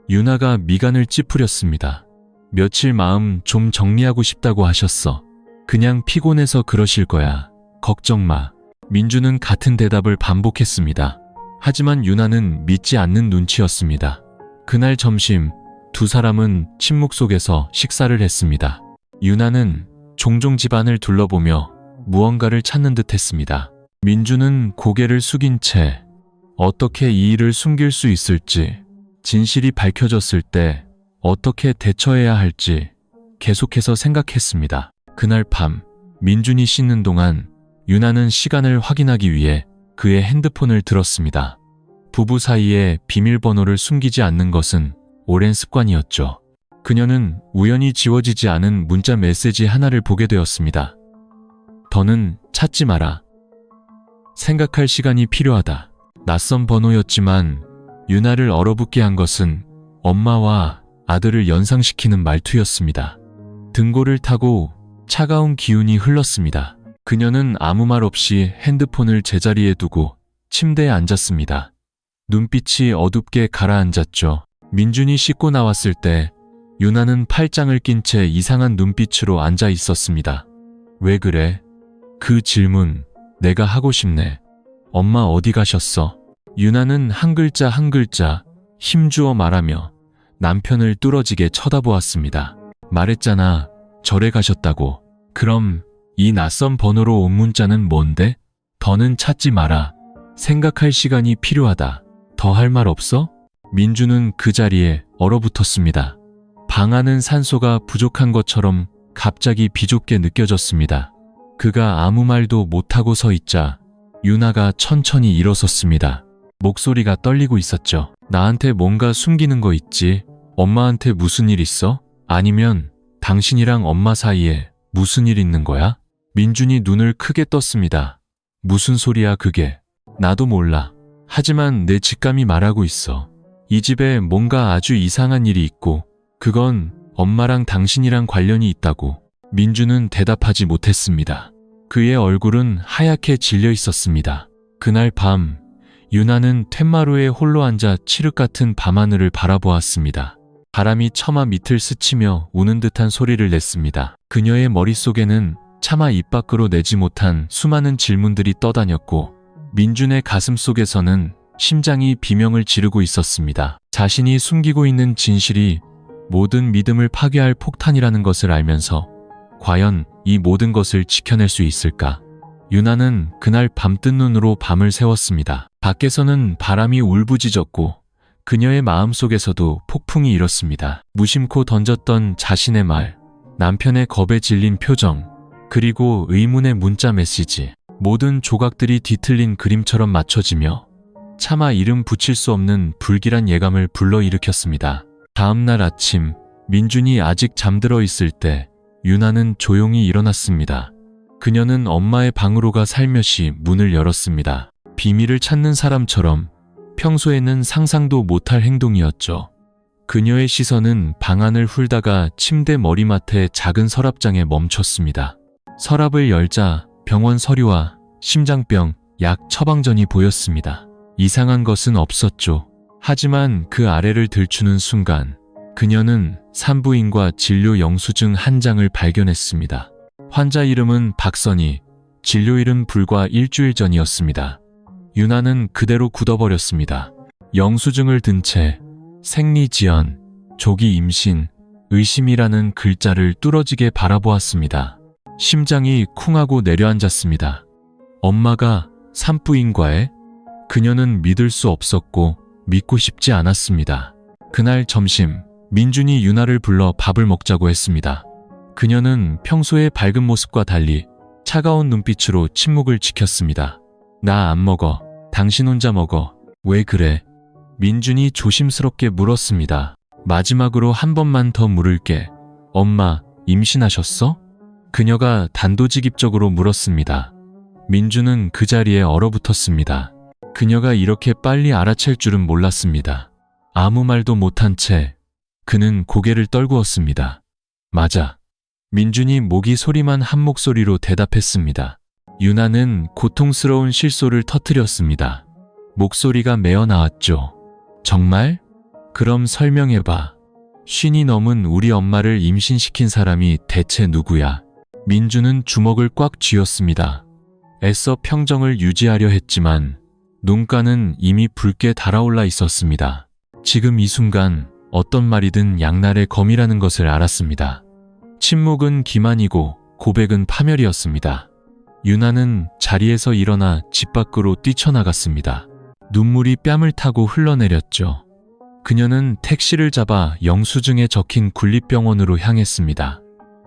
유나가 미간을 찌푸렸습니다. 며칠 마음 좀 정리하고 싶다고 하셨어. 그냥 피곤해서 그러실 거야. 걱정 마. 민주는 같은 대답을 반복했습니다. 하지만 유나는 믿지 않는 눈치였습니다. 그날 점심 두 사람은 침묵 속에서 식사를 했습니다. 유나는 종종 집안을 둘러보며 무언가를 찾는 듯 했습니다. 민주는 고개를 숙인 채 어떻게 이 일을 숨길 수 있을지, 진실이 밝혀졌을 때 어떻게 대처해야 할지 계속해서 생각했습니다. 그날 밤 민준이 씻는 동안 유나는 시간을 확인하기 위해 그의 핸드폰을 들었습니다. 부부 사이에 비밀번호를 숨기지 않는 것은 오랜 습관이었죠. 그녀는 우연히 지워지지 않은 문자 메시지 하나를 보게 되었습니다. 더는 찾지 마라. 생각할 시간이 필요하다. 낯선 번호였지만 유나를 얼어붙게 한 것은 엄마와 아들을 연상시키는 말투였습니다. 등골을 타고 차가운 기운이 흘렀습니다. 그녀는 아무 말 없이 핸드폰을 제자리에 두고 침대에 앉았습니다. 눈빛이 어둡게 가라앉았죠. 민준이 씻고 나왔을 때 유나는 팔짱을 낀 채 이상한 눈빛으로 앉아 있었습니다. 왜 그래? 그 질문 내가 하고 싶네. 엄마 어디 가셨어? 유나는 한 글자 한 글자 힘주어 말하며 남편을 뚫어지게 쳐다보았습니다. 말했잖아. 절에 가셨다고. 그럼 이 낯선 번호로 온 문자는 뭔데? 더는 찾지 마라. 생각할 시간이 필요하다. 더 할 말 없어? 민주는 그 자리에 얼어붙었습니다. 방 안은 산소가 부족한 것처럼 갑자기 비좁게 느껴졌습니다. 그가 아무 말도 못하고 서 있자 유나가 천천히 일어섰습니다. 목소리가 떨리고 있었죠. 나한테 뭔가 숨기는 거 있지? 엄마한테 무슨 일 있어? 아니면 당신이랑 엄마 사이에 무슨 일 있는 거야? 민준이 눈을 크게 떴습니다. 무슨 소리야 그게? 나도 몰라. 하지만 내 직감이 말하고 있어. 이 집에 뭔가 아주 이상한 일이 있고 그건 엄마랑 당신이랑 관련이 있다고. 민주는 대답하지 못했습니다. 그의 얼굴은 하얗게 질려 있었습니다. 그날 밤 유나는 툇마루에 홀로 앉아 칠흑 같은 밤하늘을 바라보았습니다. 바람이 처마 밑을 스치며 우는 듯한 소리를 냈습니다. 그녀의 머릿속에는 차마 입 밖으로 내지 못한 수많은 질문들이 떠다녔고 민준의 가슴 속에서는 심장이 비명을 지르고 있었습니다. 자신이 숨기고 있는 진실이 모든 믿음을 파괴할 폭탄이라는 것을 알면서 과연 이 모든 것을 지켜낼 수 있을까? 유나는 그날 밤뜬 눈으로 밤을 새웠습니다. 밖에서는 바람이 울부짖었고 그녀의 마음속에서도 폭풍이 일었습니다. 무심코 던졌던 자신의 말, 남편의 겁에 질린 표정, 그리고 의문의 문자 메시지. 모든 조각들이 뒤틀린 그림처럼 맞춰지며 차마 이름 붙일 수 없는 불길한 예감을 불러일으켰습니다. 다음 날 아침, 민준이 아직 잠들어 있을 때 유나는 조용히 일어났습니다. 그녀는 엄마의 방으로 가 살며시 문을 열었습니다. 비밀을 찾는 사람처럼 평소에는 상상도 못할 행동이었죠. 그녀의 시선은 방안을 훑다가 침대 머리맡의 작은 서랍장에 멈췄습니다. 서랍을 열자 병원 서류와 심장병, 약 처방전이 보였습니다. 이상한 것은 없었죠. 하지만 그 아래를 들추는 순간 그녀는 산부인과 진료 영수증 한 장을 발견했습니다. 환자 이름은 박선희, 진료일은 불과 일주일 전이었습니다. 유나는 그대로 굳어버렸습니다. 영수증을 든 채 생리지연, 조기 임신, 의심이라는 글자를 뚫어지게 바라보았습니다. 심장이 쿵하고 내려앉았습니다. 엄마가 산부인과에? 그녀는 믿을 수 없었고 믿고 싶지 않았습니다. 그날 점심, 민준이 유나를 불러 밥을 먹자고 했습니다. 그녀는 평소의 밝은 모습과 달리 차가운 눈빛으로 침묵을 지켰습니다. 나 안 먹어. 당신 혼자 먹어. 왜 그래? 민준이 조심스럽게 물었습니다. 마지막으로 한 번만 더 물을게. 엄마, 임신하셨어? 그녀가 단도직입적으로 물었습니다. 민준은 그 자리에 얼어붙었습니다. 그녀가 이렇게 빨리 알아챌 줄은 몰랐습니다. 아무 말도 못한 채 그는 고개를 떨구었습니다. 맞아. 민준이 모기 소리만 한 목소리로 대답했습니다. 유나는 고통스러운 실소를 터뜨렸습니다. 목소리가 메어 나왔죠. 정말? 그럼 설명해봐. 50이 넘은 우리 엄마를 임신시킨 사람이 대체 누구야? 민준은 주먹을 꽉 쥐었습니다. 애써 평정을 유지하려 했지만 눈가는 이미 붉게 달아올라 있었습니다. 지금 이 순간 어떤 말이든 양날의 검이라는 것을 알았습니다. 침묵은 기만이고 고백은 파멸이었습니다. 유나는 자리에서 일어나 집 밖으로 뛰쳐나갔습니다. 눈물이 뺨을 타고 흘러내렸죠. 그녀는 택시를 잡아 영수증에 적힌 군립병원으로 향했습니다.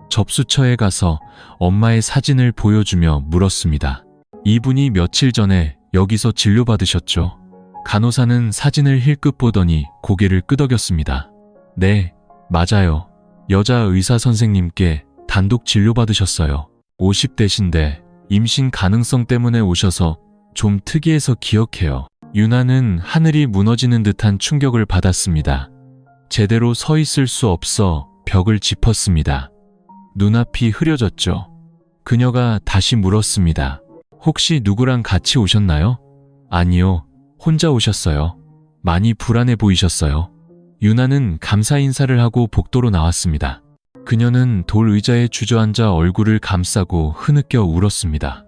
접수처에 가서 엄마의 사진을 보여주며 물었습니다. 이분이 며칠 전에 여기서 진료받으셨죠? 간호사는 사진을 힐끗 보더니 고개를 끄덕였습니다. 네, 맞아요. 여자 의사 선생님께 단독 진료받으셨어요. 50대신데 임신 가능성 때문에 오셔서 좀 특이해서 기억해요. 유나는 하늘이 무너지는 듯한 충격을 받았습니다. 제대로 서 있을 수 없어 벽을 짚었습니다. 눈앞이 흐려졌죠. 그녀가 다시 물었습니다. 혹시 누구랑 같이 오셨나요? 아니요, 혼자 오셨어요. 많이 불안해 보이셨어요. 유나는 감사 인사를 하고 복도로 나왔습니다. 그녀는 돌 의자에 주저앉아 얼굴을 감싸고 흐느껴 울었습니다.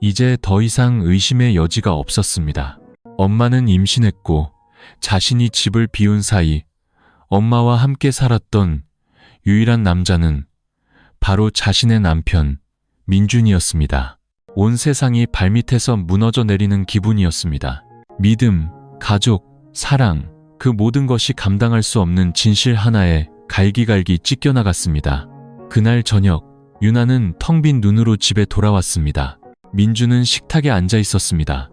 이제 더 이상 의심의 여지가 없었습니다. 엄마는 임신했고 자신이 집을 비운 사이 엄마와 함께 살았던 유일한 남자는 바로 자신의 남편 민준이었습니다. 온 세상이 발밑에서 무너져 내리는 기분이었습니다. 믿음, 가족, 사랑, 그 모든 것이 감당할 수 없는 진실 하나에 갈기갈기 찢겨나갔습니다. 그날 저녁, 유나는 텅 빈 눈으로 집에 돌아왔습니다. 민준은 식탁에 앉아 있었습니다.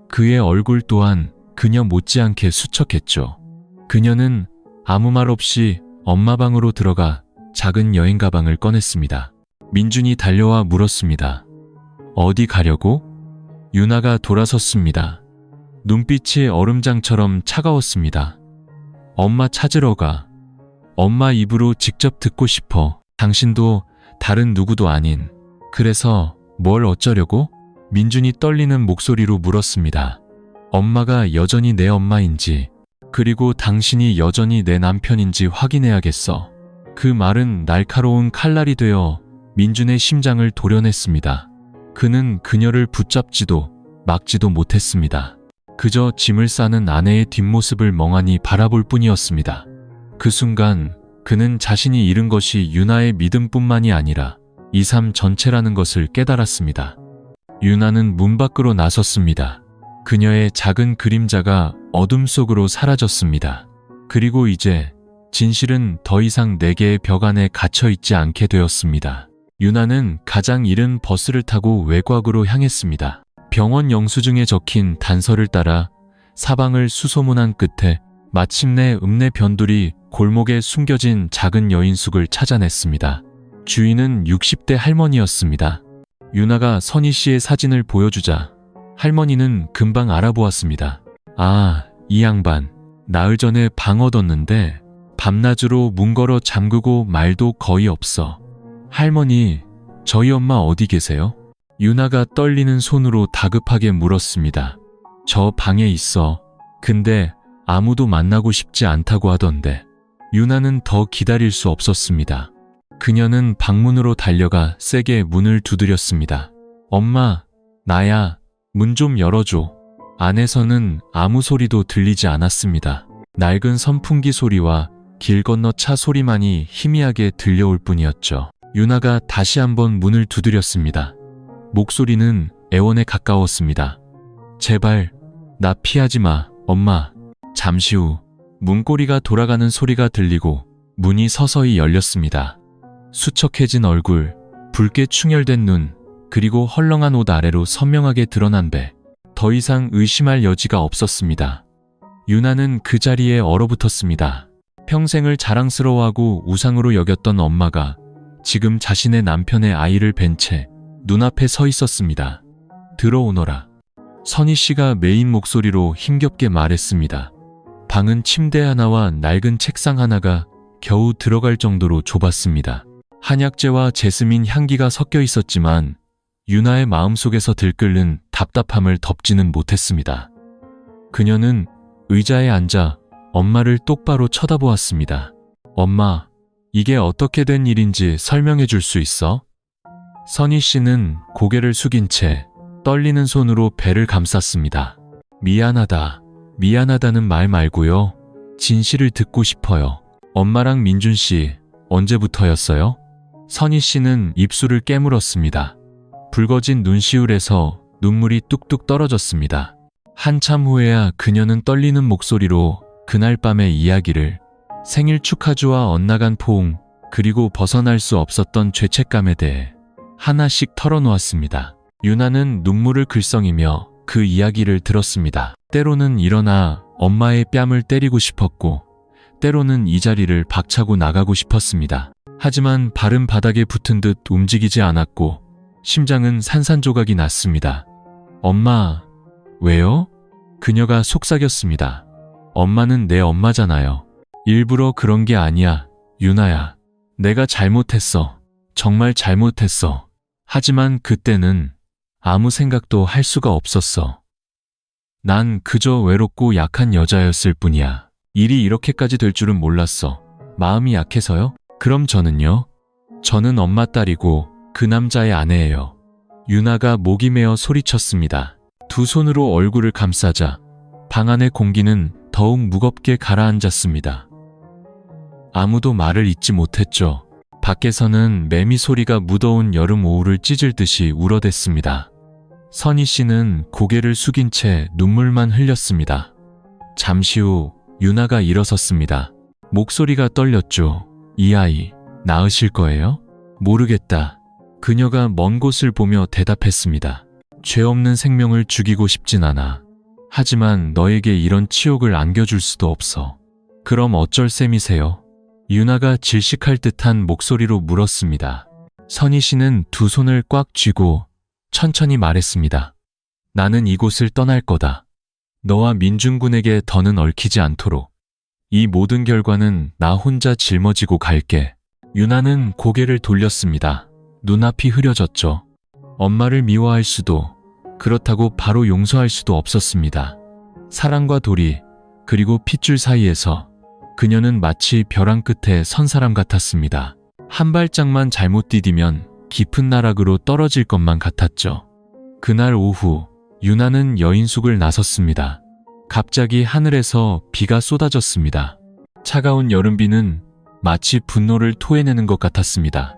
그의 얼굴 또한 그녀 못지않게 수척했죠. 그녀는 아무 말 없이 엄마 방으로 들어가 작은 여행 가방을 꺼냈습니다. 민준이 달려와 물었습니다. 어디 가려고? 유나가 돌아섰습니다. 눈빛이 얼음장처럼 차가웠습니다. 엄마 찾으러 가. 엄마 입으로 직접 듣고 싶어. 당신도 다른 누구도 아닌. 그래서 뭘 어쩌려고? 민준이 떨리는 목소리로 물었습니다. 엄마가 여전히 내 엄마인지, 그리고 당신이 여전히 내 남편인지 확인해야겠어. 그 말은 날카로운 칼날이 되어 민준의 심장을 도려냈습니다. 그는 그녀를 붙잡지도 막지도 못했습니다. 그저 짐을 싸는 아내의 뒷모습을 멍하니 바라볼 뿐이었습니다. 그 순간 그는 자신이 잃은 것이 유나의 믿음뿐만이 아니라 이 삶 전체라는 것을 깨달았습니다. 유나는 문 밖으로 나섰습니다. 그녀의 작은 그림자가 어둠 속으로 사라졌습니다. 그리고 이제 진실은 더 이상 네 개의 벽 안에 갇혀 있지 않게 되었습니다. 유나는 가장 이른 버스를 타고 외곽으로 향했습니다. 병원 영수증에 적힌 단서를 따라 사방을 수소문한 끝에 마침내 읍내 변두리 골목에 숨겨진 작은 여인숙을 찾아냈습니다. 주인은 60대 할머니였습니다. 유나가 선희 씨의 사진을 보여주자 할머니는 금방 알아보았습니다. 아, 이 양반. 나흘 전에 방 얻었는데 밤낮으로 문 걸어 잠그고 말도 거의 없어. 할머니, 저희 엄마 어디 계세요? 유나가 떨리는 손으로 다급하게 물었습니다. 저 방에 있어. 근데 아무도 만나고 싶지 않다고 하던데. 유나는 더 기다릴 수 없었습니다. 그녀는 방문으로 달려가 세게 문을 두드렸습니다. 엄마, 나야. 문 좀 열어줘. 안에서는 아무 소리도 들리지 않았습니다. 낡은 선풍기 소리와 길 건너 차 소리만이 희미하게 들려올 뿐이었죠. 유나가 다시 한번 문을 두드렸습니다. 목소리는 애원에 가까웠습니다. 제발, 나 피하지 마, 엄마. 잠시 후 문고리가 돌아가는 소리가 들리고 문이 서서히 열렸습니다. 수척해진 얼굴, 붉게 충혈된 눈, 그리고 헐렁한 옷 아래로 선명하게 드러난 배. 더 이상 의심할 여지가 없었습니다. 유나는 그 자리에 얼어붙었습니다. 평생을 자랑스러워하고 우상으로 여겼던 엄마가 지금 자신의 남편의 아이를 벤 채 눈앞에 서 있었습니다. 들어오너라. 선희 씨가 메인 목소리로 힘겹게 말했습니다. 방은 침대 하나와 낡은 책상 하나가 겨우 들어갈 정도로 좁았습니다. 한약재와 제스민 향기가 섞여 있었지만 유나의 마음속에서 들끓는 답답함을 덮지는 못했습니다. 그녀는 의자에 앉아 엄마를 똑바로 쳐다보았습니다. 엄마, 이게 어떻게 된 일인지 설명해 줄 수 있어? 선희 씨는 고개를 숙인 채 떨리는 손으로 배를 감쌌습니다. 미안하다. 미안하다는 말 말고요. 진실을 듣고 싶어요. 엄마랑 민준 씨, 언제부터였어요? 선희 씨는 입술을 깨물었습니다. 붉어진 눈시울에서 눈물이 뚝뚝 떨어졌습니다. 한참 후에야 그녀는 떨리는 목소리로 그날 밤의 이야기를, 생일 축하주와 엇나간 포옹, 그리고 벗어날 수 없었던 죄책감에 대해 하나씩 털어놓았습니다. 유나는 눈물을 글썽이며 그 이야기를 들었습니다. 때로는 일어나 엄마의 뺨을 때리고 싶었고, 때로는 이 자리를 박차고 나가고 싶었습니다. 하지만 발은 바닥에 붙은 듯 움직이지 않았고 심장은 산산조각이 났습니다. 엄마, 왜요? 그녀가 속삭였습니다. 엄마는 내 엄마잖아요. 일부러 그런 게 아니야, 유나야. 내가 잘못했어. 정말 잘못했어. 하지만 그때는 아무 생각도 할 수가 없었어. 난 그저 외롭고 약한 여자였을 뿐이야. 일이 이렇게까지 될 줄은 몰랐어. 마음이 약해서요? 그럼 저는요? 저는 엄마 딸이고 그 남자의 아내예요. 유나가 목이 메어 소리쳤습니다. 두 손으로 얼굴을 감싸자 방 안의 공기는 더욱 무겁게 가라앉았습니다. 아무도 말을 잇지 못했죠. 밖에서는 매미 소리가 무더운 여름 오후를 찢을 듯이 울어댔습니다. 선희 씨는 고개를 숙인 채 눈물만 흘렸습니다. 잠시 후 유나가 일어섰습니다. 목소리가 떨렸죠. 이 아이, 낳으실 거예요? 모르겠다. 그녀가 먼 곳을 보며 대답했습니다. 죄 없는 생명을 죽이고 싶진 않아. 하지만 너에게 이런 치욕을 안겨줄 수도 없어. 그럼 어쩔 셈이세요? 유나가 질식할 듯한 목소리로 물었습니다. 선희 씨는 두 손을 꽉 쥐고 천천히 말했습니다. 나는 이곳을 떠날 거다. 너와 민준 군에게 더는 얽히지 않도록. 이 모든 결과는 나 혼자 짊어지고 갈게. 유나는 고개를 돌렸습니다. 눈앞이 흐려졌죠. 엄마를 미워할 수도, 그렇다고 바로 용서할 수도 없었습니다. 사랑과 도리, 그리고 핏줄 사이에서 그녀는 마치 벼랑 끝에 선 사람 같았습니다. 한 발짝만 잘못 디디면 깊은 나락으로 떨어질 것만 같았죠. 그날 오후 유나는 여인숙을 나섰습니다. 갑자기 하늘에서 비가 쏟아졌습니다. 차가운 여름비는 마치 분노를 토해내는 것 같았습니다.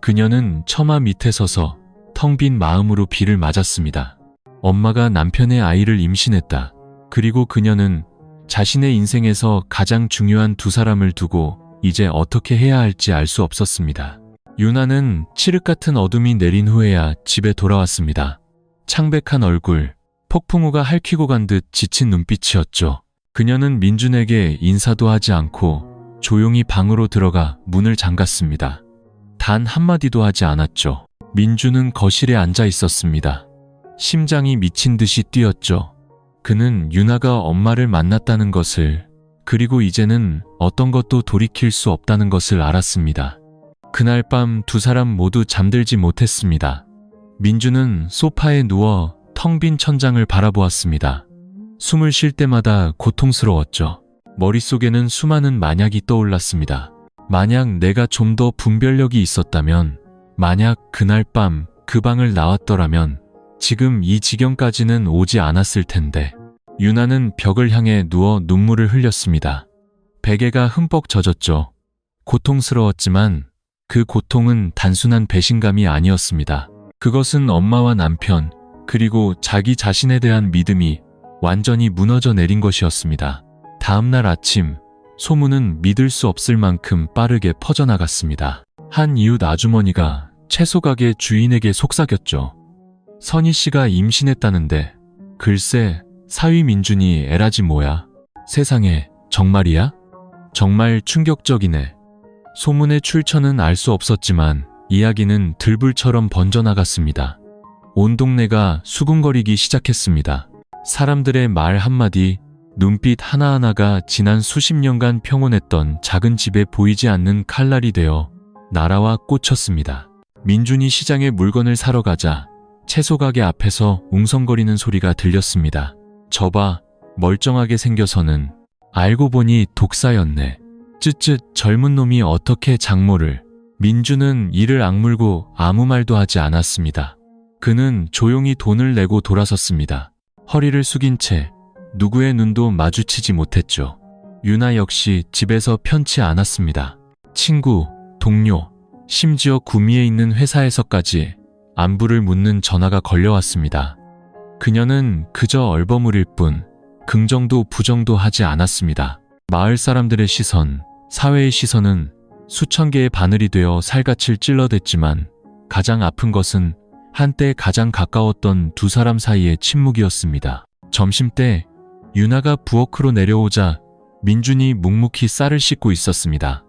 그녀는 처마 밑에 서서 텅 빈 마음으로 비를 맞았습니다. 엄마가 남편의 아이를 임신했다. 그리고 그녀는 자신의 인생에서 가장 중요한 두 사람을 두고 이제 어떻게 해야 할지 알 수 없었습니다. 유나는 칠흑 같은 어둠이 내린 후에야 집에 돌아왔습니다. 창백한 얼굴, 폭풍우가 핥히고 간 듯 지친 눈빛이었죠. 그녀는 민준에게 인사도 하지 않고 조용히 방으로 들어가 문을 잠갔습니다. 단 한마디도 하지 않았죠. 민준은 거실에 앉아 있었습니다. 심장이 미친 듯이 뛰었죠. 그는 유나가 엄마를 만났다는 것을, 그리고 이제는 어떤 것도 돌이킬 수 없다는 것을 알았습니다. 그날 밤 두 사람 모두 잠들지 못했습니다. 민준은 소파에 누워 텅 빈 천장을 바라보았습니다. 숨을 쉴 때마다 고통스러웠죠. 머릿속에는 수많은 만약이 떠올랐습니다. 만약 내가 좀 더 분별력이 있었다면, 만약 그날 밤 그 방을 나왔더라면 지금 이 지경까지는 오지 않았을 텐데. 유나는 벽을 향해 누워 눈물을 흘렸습니다. 베개가 흠뻑 젖었죠. 고통스러웠지만 그 고통은 단순한 배신감이 아니었습니다. 그것은 엄마와 남편, 그리고 자기 자신에 대한 믿음이 완전히 무너져 내린 것이었습니다. 다음날 아침, 소문은 믿을 수 없을 만큼 빠르게 퍼져나갔습니다. 한 이웃 아주머니가 채소 가게 주인에게 속삭였죠. 선희 씨가 임신했다는데, 글쎄, 사위 민준이 에라지 뭐야? 세상에, 정말이야? 정말 충격적이네. 소문의 출처는 알 수 없었지만 이야기는 들불처럼 번져나갔습니다. 온 동네가 수군거리기 시작했습니다. 사람들의 말 한마디, 눈빛 하나하나가 지난 수십 년간 평온했던 작은 집에 보이지 않는 칼날이 되어 날아와 꽂혔습니다. 민준이 시장에 물건을 사러 가자 채소 가게 앞에서 웅성거리는 소리가 들렸습니다. 저봐, 멀쩡하게 생겨서는. 알고 보니 독사였네. 쯧쯧, 젊은 놈이 어떻게 장모를. 민준은 이를 악물고 아무 말도 하지 않았습니다. 그는 조용히 돈을 내고 돌아섰습니다. 허리를 숙인 채 누구의 눈도 마주치지 못했죠. 유나 역시 집에서 편치 않았습니다. 친구, 동료, 심지어 구미에 있는 회사에서까지 안부를 묻는 전화가 걸려왔습니다. 그녀는 그저 얼버무릴 뿐 긍정도 부정도 하지 않았습니다. 마을 사람들의 시선, 사회의 시선은 수천 개의 바늘이 되어 살갗을 찔러댔지만 가장 아픈 것은 한때 가장 가까웠던 두 사람 사이의 침묵이었습니다. 점심때 유나가 부엌으로 내려오자 민준이 묵묵히 쌀을 씻고 있었습니다.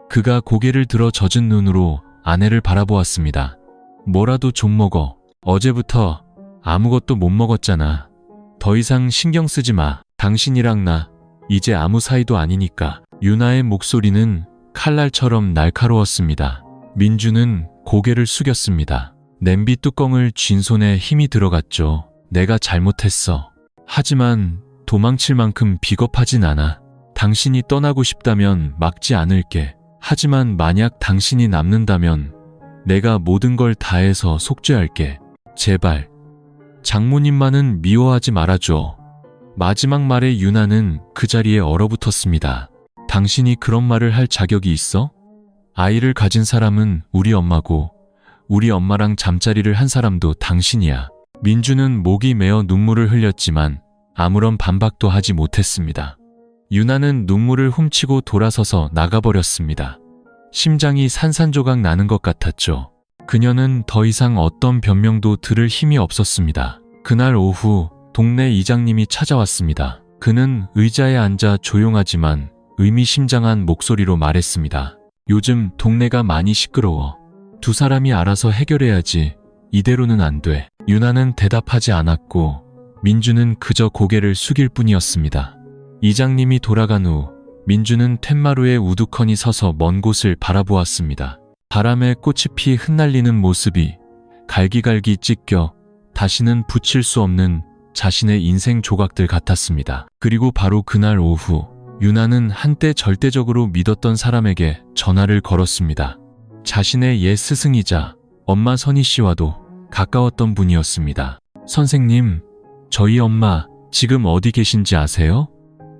그가 고개를 들어 젖은 눈으로 아내를 바라보았습니다. 뭐라도 좀 먹어. 어제부터 아무것도 못 먹었잖아. 더 이상 신경 쓰지 마. 당신이랑 나 이제 아무 사이도 아니니까. 유나의 목소리는 칼날처럼 날카로웠습니다. 민준은 고개를 숙였습니다. 냄비 뚜껑을 쥔 손에 힘이 들어갔죠. 내가 잘못했어. 하지만 도망칠 만큼 비겁하진 않아. 당신이 떠나고 싶다면 막지 않을게. 하지만 만약 당신이 남는다면 내가 모든 걸 다해서 속죄할게. 제발. 장모님만은 미워하지 말아줘. 마지막 말에 유나는 그 자리에 얼어붙었습니다. 당신이 그런 말을 할 자격이 있어? 아이를 가진 사람은 우리 엄마고 우리 엄마랑 잠자리를 한 사람도 당신이야. 민주는 목이 메어 눈물을 흘렸지만 아무런 반박도 하지 못했습니다. 유나는 눈물을 훔치고 돌아서서 나가버렸습니다. 심장이 산산조각 나는 것 같았죠. 그녀는 더 이상 어떤 변명도 들을 힘이 없었습니다. 그날 오후 동네 이장님이 찾아왔습니다. 그는 의자에 앉아 조용하지만 의미심장한 목소리로 말했습니다. 요즘 동네가 많이 시끄러워. 두 사람이 알아서 해결해야지. 이대로는 안 돼. 유나는 대답하지 않았고 민주는 그저 고개를 숙일 뿐이었습니다. 이장님이 돌아간 후 민주는 텐마루에 우두커니 서서 먼 곳을 바라보았습니다. 바람에 꽃이 피 흩날리는 모습이 갈기갈기 찢겨 다시는 붙일 수 없는 자신의 인생 조각들 같았습니다. 그리고 바로 그날 오후 유나는 한때 절대적으로 믿었던 사람에게 전화를 걸었습니다. 자신의 옛 스승이자 엄마 선희 씨와도 가까웠던 분이었습니다. 선생님, 저희 엄마 지금 어디 계신지 아세요?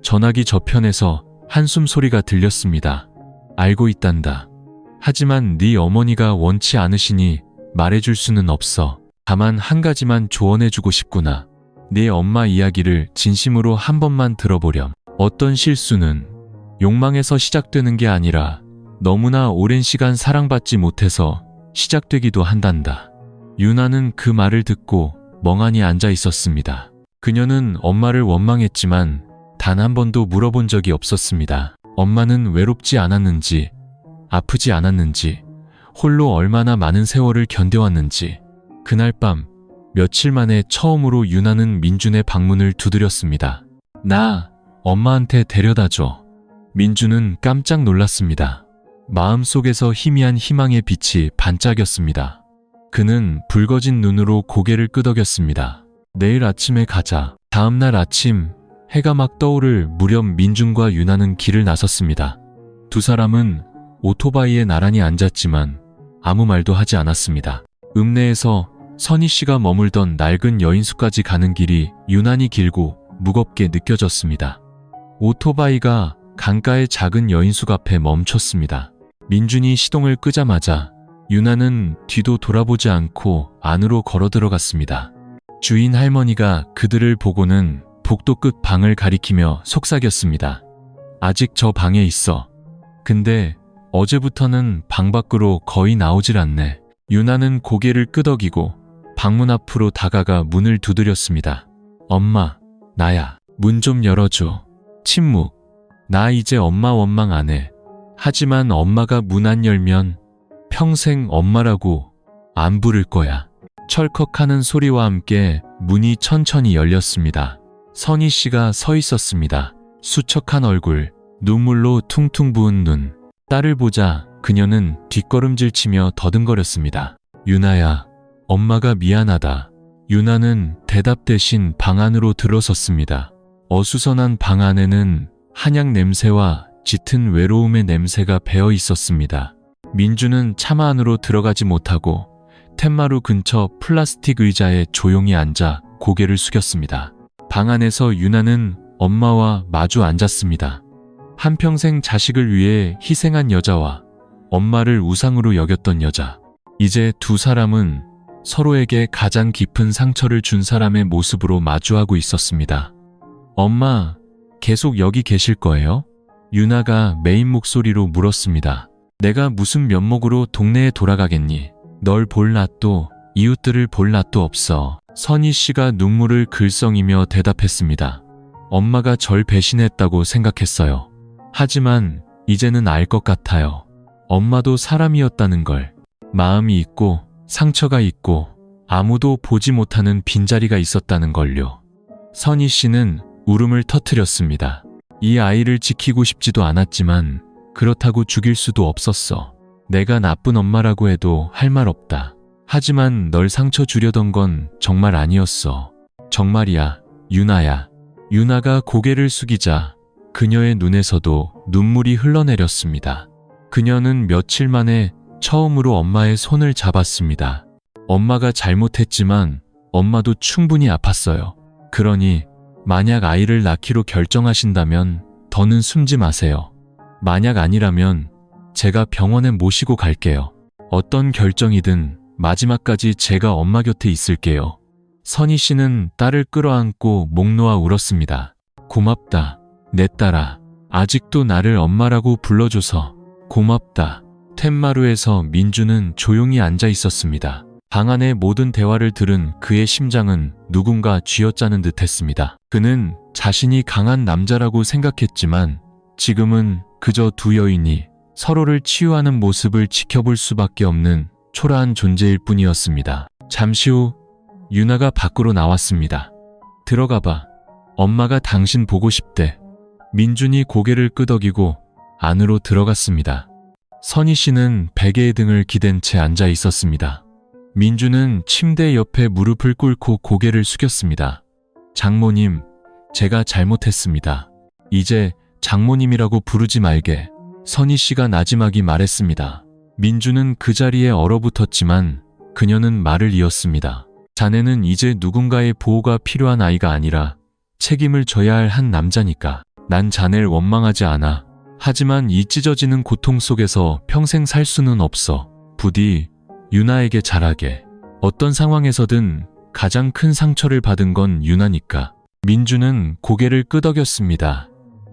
전화기 저편에서 한숨 소리가 들렸습니다. 알고 있단다. 하지만 네 어머니가 원치 않으시니 말해줄 수는 없어. 다만 한 가지만 조언해주고 싶구나. 네 엄마 이야기를 진심으로 한 번만 들어보렴. 어떤 실수는 욕망에서 시작되는 게 아니라 너무나 오랜 시간 사랑받지 못해서 시작되기도 한단다. 유나는 그 말을 듣고 멍하니 앉아 있었습니다. 그녀는 엄마를 원망했지만 단 한 번도 물어본 적이 없었습니다. 엄마는 외롭지 않았는지, 아프지 않았는지, 홀로 얼마나 많은 세월을 견뎌왔는지. 그날 밤 며칠 만에 처음으로 유나는 민준의 방문을 두드렸습니다. 나 엄마한테 데려다줘. 민준은 깜짝 놀랐습니다. 마음속에서 희미한 희망의 빛이 반짝였습니다. 그는 붉어진 눈으로 고개를 끄덕였습니다. 내일 아침에 가자. 다음날 아침 해가 막 떠오를 무렵 민준과 유나는 길을 나섰습니다. 두 사람은 오토바이에 나란히 앉았지만 아무 말도 하지 않았습니다. 읍내에서 선희 씨가 머물던 낡은 여인숙까지 가는 길이 유난히 길고 무겁게 느껴졌습니다. 오토바이가 강가의 작은 여인숙 앞에 멈췄습니다. 민준이 시동을 끄자마자 유나는 뒤도 돌아보지 않고 안으로 걸어 들어갔습니다. 주인 할머니가 그들을 보고는 복도 끝 방을 가리키며 속삭였습니다. 아직 저 방에 있어. 근데 어제부터는 방 밖으로 거의 나오질 않네. 유나는 고개를 끄덕이고 방문 앞으로 다가가 문을 두드렸습니다. 엄마, 나야. 문 좀 열어줘. 침묵. 나 이제 엄마 원망 안 해. 하지만 엄마가 문 안 열면 평생 엄마라고 안 부를 거야. 철컥하는 소리와 함께 문이 천천히 열렸습니다. 선희 씨가 서 있었습니다. 수척한 얼굴, 눈물로 퉁퉁 부은 눈. 딸을 보자 그녀는 뒷걸음질치며 더듬거렸습니다. 유나야, 엄마가 미안하다. 유나는 대답 대신 방 안으로 들어섰습니다. 어수선한 방 안에는 한약 냄새와 짙은 외로움의 냄새가 배어 있었습니다. 민주는 차마 안으로 들어가지 못하고 텐마루 근처 플라스틱 의자에 조용히 앉아 고개를 숙였습니다. 방 안에서 유나는 엄마와 마주 앉았습니다. 한평생 자식을 위해 희생한 여자와 엄마를 우상으로 여겼던 여자. 이제 두 사람은 서로에게 가장 깊은 상처를 준 사람의 모습으로 마주하고 있었습니다. 엄마, 계속 여기 계실 거예요? 유나가 메인 목소리로 물었습니다. 내가 무슨 면목으로 동네에 돌아가겠니? 널 볼 낯도 이웃들을 볼 낯도 없어. 선희 씨가 눈물을 글썽이며 대답했습니다. 엄마가 절 배신했다고 생각했어요. 하지만 이제는 알 것 같아요. 엄마도 사람이었다는 걸. 마음이 있고 상처가 있고 아무도 보지 못하는 빈자리가 있었다는 걸요. 선희 씨는 울음을 터뜨렸습니다. 이 아이를 지키고 싶지도 않았지만 그렇다고 죽일 수도 없었어. 내가 나쁜 엄마라고 해도 할 말 없다. 하지만 널 상처 주려던 건 정말 아니었어. 정말이야, 유나야. 유나가 고개를 숙이자 그녀의 눈에서도 눈물이 흘러내렸습니다. 그녀는 며칠 만에 처음으로 엄마의 손을 잡았습니다. 엄마가 잘못했지만 엄마도 충분히 아팠어요. 그러니 만약 아이를 낳기로 결정하신다면 더는 숨지 마세요. 만약 아니라면 제가 병원에 모시고 갈게요. 어떤 결정이든 마지막까지 제가 엄마 곁에 있을게요. 선희 씨는 딸을 끌어안고 목 놓아 울었습니다. 고맙다, 내 딸아. 아직도 나를 엄마라고 불러줘서 고맙다. 텐마루에서 민주는 조용히 앉아 있었습니다. 방 안의 모든 대화를 들은 그의 심장은 누군가 쥐어짜는 듯했습니다. 그는 자신이 강한 남자라고 생각했지만 지금은 그저 두 여인이 서로를 치유하는 모습을 지켜볼 수밖에 없는 초라한 존재일 뿐이었습니다. 잠시 후 유나가 밖으로 나왔습니다. 들어가봐. 엄마가 당신 보고 싶대. 민준이 고개를 끄덕이고 안으로 들어갔습니다. 선희 씨는 베개의 등을 기댄 채 앉아 있었습니다. 민주는 침대 옆에 무릎을 꿇고 고개를 숙였습니다. 장모님, 제가 잘못했습니다. 이제 장모님이라고 부르지 말게. 선희 씨가 나지막이 말했습니다. 민주는 그 자리에 얼어붙었지만 그녀는 말을 이었습니다. 자네는 이제 누군가의 보호가 필요한 아이가 아니라 책임을 져야 할 한 남자니까. 난 자네를 원망하지 않아. 하지만 이 찢어지는 고통 속에서 평생 살 수는 없어. 부디 유나에게 잘하게. 어떤 상황에서든 가장 큰 상처를 받은 건 유나니까. 민주는 고개를 끄덕였습니다.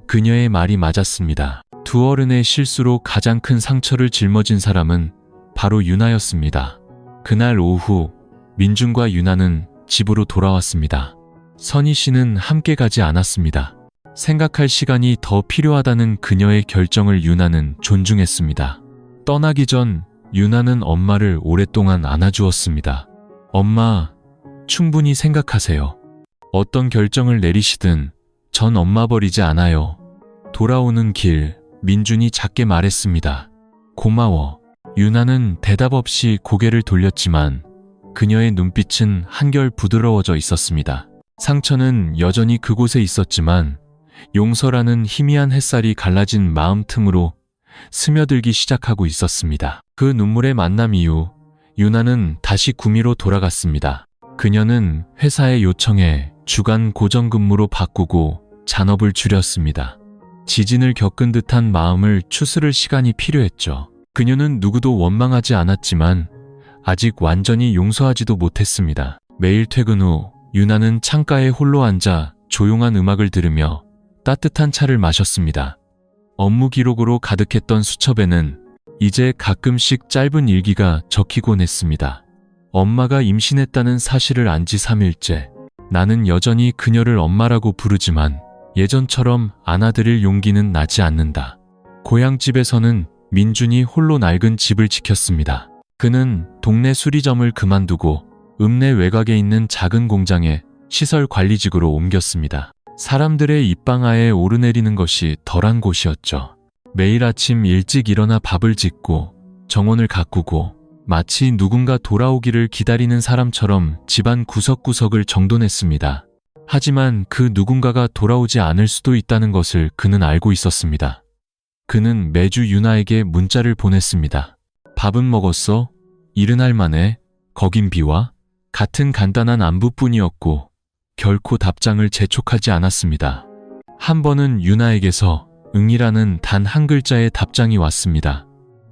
그녀의 말이 맞았습니다. 두 어른의 실수로 가장 큰 상처를 짊어진 사람은 바로 유나였습니다. 그날 오후 민준과 유나는 집으로 돌아왔습니다. 선희 씨는 함께 가지 않았습니다. 생각할 시간이 더 필요하다는 그녀의 결정을 유나는 존중했습니다. 떠나기 전 유나는 엄마를 오랫동안 안아주었습니다. 엄마, 충분히 생각하세요. 어떤 결정을 내리시든 전 엄마 버리지 않아요. 돌아오는 길, 민준이 작게 말했습니다. 고마워. 유나는 대답 없이 고개를 돌렸지만 그녀의 눈빛은 한결 부드러워져 있었습니다. 상처는 여전히 그곳에 있었지만 용서라는 희미한 햇살이 갈라진 마음 틈으로 스며들기 시작하고 있었습니다. 그 눈물의 만남 이후 유나는 다시 구미로 돌아갔습니다. 그녀는 회사의 요청에 주간 고정근무로 바꾸고 잔업을 줄였습니다. 지진을 겪은 듯한 마음을 추스를 시간이 필요했죠. 그녀는 누구도 원망하지 않았지만 아직 완전히 용서하지도 못했습니다. 매일 퇴근 후 유나는 창가에 홀로 앉아 조용한 음악을 들으며 따뜻한 차를 마셨습니다. 업무 기록으로 가득했던 수첩에는 이제 가끔씩 짧은 일기가 적히곤 했습니다. 엄마가 임신했다는 사실을 안 지 3일째. 나는 여전히 그녀를 엄마라고 부르지만 예전처럼 안아드릴 용기는 나지 않는다. 고향집에서는 민준이 홀로 낡은 집을 지켰습니다. 그는 동네 수리점을 그만두고 읍내 외곽에 있는 작은 공장에 시설 관리직으로 옮겼습니다. 사람들의 입방아에 오르내리는 것이 덜한 곳이었죠. 매일 아침 일찍 일어나 밥을 짓고 정원을 가꾸고 마치 누군가 돌아오기를 기다리는 사람처럼 집안 구석구석을 정돈했습니다. 하지만 그 누군가가 돌아오지 않을 수도 있다는 것을 그는 알고 있었습니다. 그는 매주 유나에게 문자를 보냈습니다. 밥은 먹었어? 이른날 만에? 거긴 비와? 같은 간단한 안부뿐이었고 결코 답장을 재촉하지 않았습니다. 한 번은 유나에게서 응이라는 단 한 글자의 답장이 왔습니다.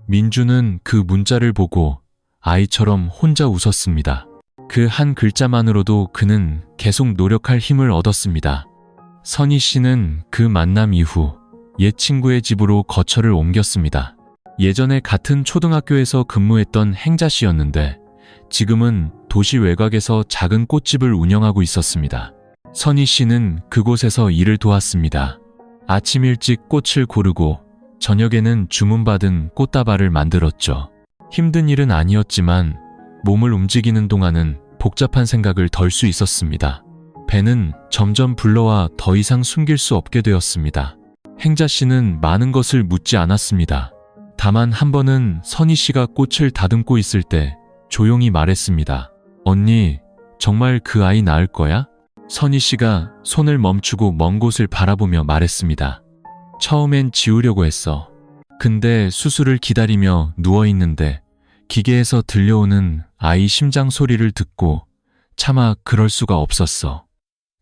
민주는 그 문자를 보고 아이처럼 혼자 웃었습니다. 그 한 글자만으로도 그는 계속 노력할 힘을 얻었습니다. 선희 씨는 그 만남 이후 옛 친구의 집으로 거처를 옮겼습니다. 예전에 같은 초등학교에서 근무했던 행자 씨였는데 지금은 도시 외곽에서 작은 꽃집을 운영하고 있었습니다. 선희 씨는 그곳에서 일을 도왔습니다. 아침 일찍 꽃을 고르고 저녁에는 주문받은 꽃다발을 만들었죠. 힘든 일은 아니었지만 몸을 움직이는 동안은 복잡한 생각을 덜 수 있었습니다. 배는 점점 불러와 더 이상 숨길 수 없게 되었습니다. 행자 씨는 많은 것을 묻지 않았습니다. 다만 한 번은 선희 씨가 꽃을 다듬고 있을 때 조용히 말했습니다. 언니, 정말 그 아이 낳을 거야? 선희 씨가 손을 멈추고 먼 곳을 바라보며 말했습니다. 처음엔 지우려고 했어. 근데 수술을 기다리며 누워있는데 기계에서 들려오는 아이 심장 소리를 듣고 차마 그럴 수가 없었어.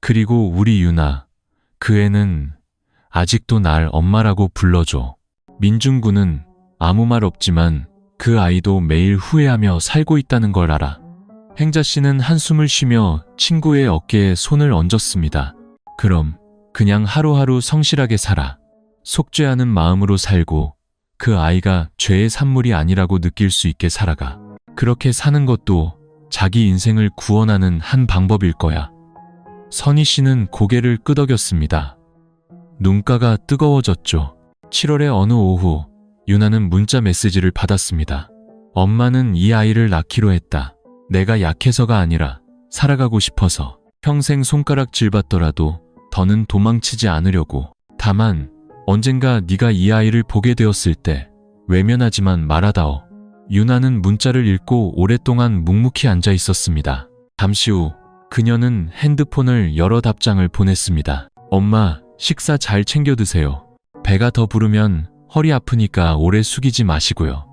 그리고 우리 유나, 그 애는 아직도 날 엄마라고 불러줘. 민준군은 아무 말 없지만 그 아이도 매일 후회하며 살고 있다는 걸 알아. 행자 씨는 한숨을 쉬며 친구의 어깨에 손을 얹었습니다. 그럼 그냥 하루하루 성실하게 살아. 속죄하는 마음으로 살고 그 아이가 죄의 산물이 아니라고 느낄 수 있게 살아가. 그렇게 사는 것도 자기 인생을 구원하는 한 방법일 거야. 선희 씨는 고개를 끄덕였습니다. 눈가가 뜨거워졌죠. 7월의 어느 오후 유나는 문자 메시지를 받았습니다. 엄마는 이 아이를 낳기로 했다. 내가 약해서가 아니라 살아가고 싶어서. 평생 손가락질 받더라도 더는 도망치지 않으려고. 다만 언젠가 네가 이 아이를 보게 되었을 때 외면하지만 말아다오. 유나는 문자를 읽고 오랫동안 묵묵히 앉아 있었습니다. 잠시 후 그녀는 핸드폰을 여러 답장을 보냈습니다. 엄마, 식사 잘 챙겨 드세요. 배가 더 부르면 허리 아프니까 오래 숙이지 마시고요.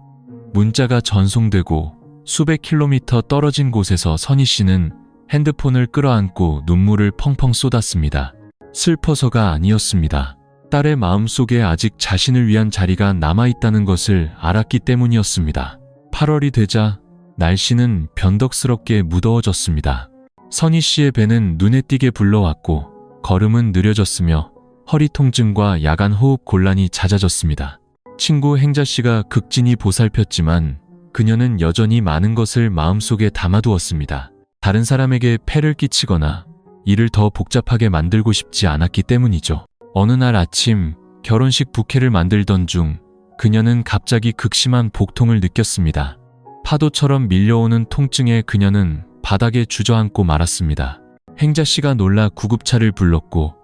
문자가 전송되고 수백 킬로미터 떨어진 곳에서 선희 씨는 핸드폰을 끌어안고 눈물을 펑펑 쏟았습니다. 슬퍼서가 아니었습니다. 딸의 마음속에 아직 자신을 위한 자리가 남아있다는 것을 알았기 때문이었습니다. 8월이 되자 날씨는 변덕스럽게 무더워졌습니다. 선희 씨의 배는 눈에 띄게 불러왔고 걸음은 느려졌으며 허리 통증과 야간 호흡 곤란이 잦아졌습니다. 친구 행자 씨가 극진히 보살폈지만 그녀는 여전히 많은 것을 마음속에 담아두었습니다. 다른 사람에게 폐를 끼치거나 일을 더 복잡하게 만들고 싶지 않았기 때문이죠. 어느 날 아침 결혼식 부케를 만들던 중 그녀는 갑자기 극심한 복통을 느꼈습니다. 파도처럼 밀려오는 통증에 그녀는 바닥에 주저앉고 말았습니다. 행자 씨가 놀라 구급차를 불렀고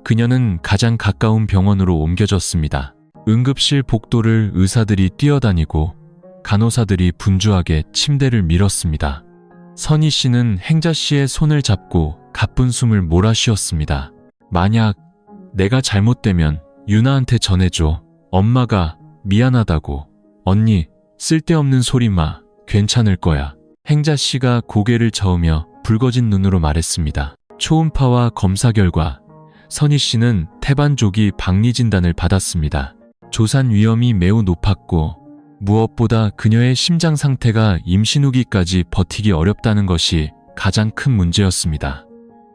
그녀는 가장 가까운 병원으로 옮겨졌습니다. 응급실 복도를 의사들이 뛰어다니고 간호사들이 분주하게 침대를 밀었습니다. 선희 씨는 행자 씨의 손을 잡고 가쁜 숨을 몰아쉬었습니다. 만약 내가 잘못되면 유나한테 전해줘. 엄마가 미안하다고. 언니, 쓸데없는 소리 마. 괜찮을 거야. 행자 씨가 고개를 저으며 붉어진 눈으로 말했습니다. 초음파와 검사 결과 선희 씨는 태반족이 박리 진단을 받았습니다. 조산 위험이 매우 높았고 무엇보다 그녀의 심장 상태가 임신 후기까지 버티기 어렵다는 것이 가장 큰 문제였습니다.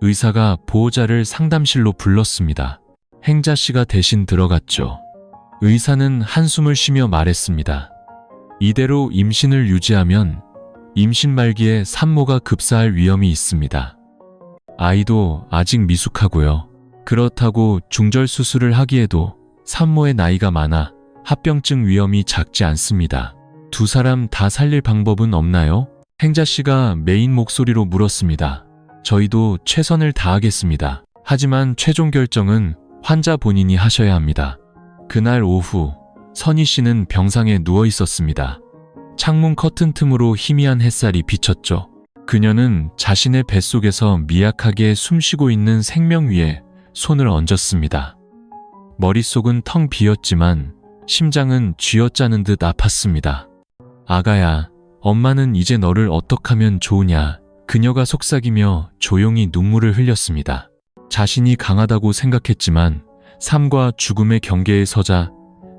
의사가 보호자를 상담실로 불렀습니다. 행자 씨가 대신 들어갔죠. 의사는 한숨을 쉬며 말했습니다. 이대로 임신을 유지하면 임신 말기에 산모가 급사할 위험이 있습니다. 아이도 아직 미숙하고요. 그렇다고 중절 수술을 하기에도 산모의 나이가 많아 합병증 위험이 작지 않습니다. 두 사람 다 살릴 방법은 없나요? 행자 씨가 메인 목소리로 물었습니다. 저희도 최선을 다하겠습니다. 하지만 최종 결정은 환자 본인이 하셔야 합니다. 그날 오후 선희 씨는 병상에 누워 있었습니다. 창문 커튼 틈으로 희미한 햇살이 비쳤죠. 그녀는 자신의 뱃속에서 미약하게 숨쉬고 있는 생명 위에 손을 얹었습니다. 머릿속은 텅 비었지만 심장은 쥐어짜는 듯 아팠습니다. 아가야, 엄마는 이제 너를 어떡하면 좋으냐. 그녀가 속삭이며 조용히 눈물을 흘렸습니다. 자신이 강하다고 생각했지만 삶과 죽음의 경계에 서자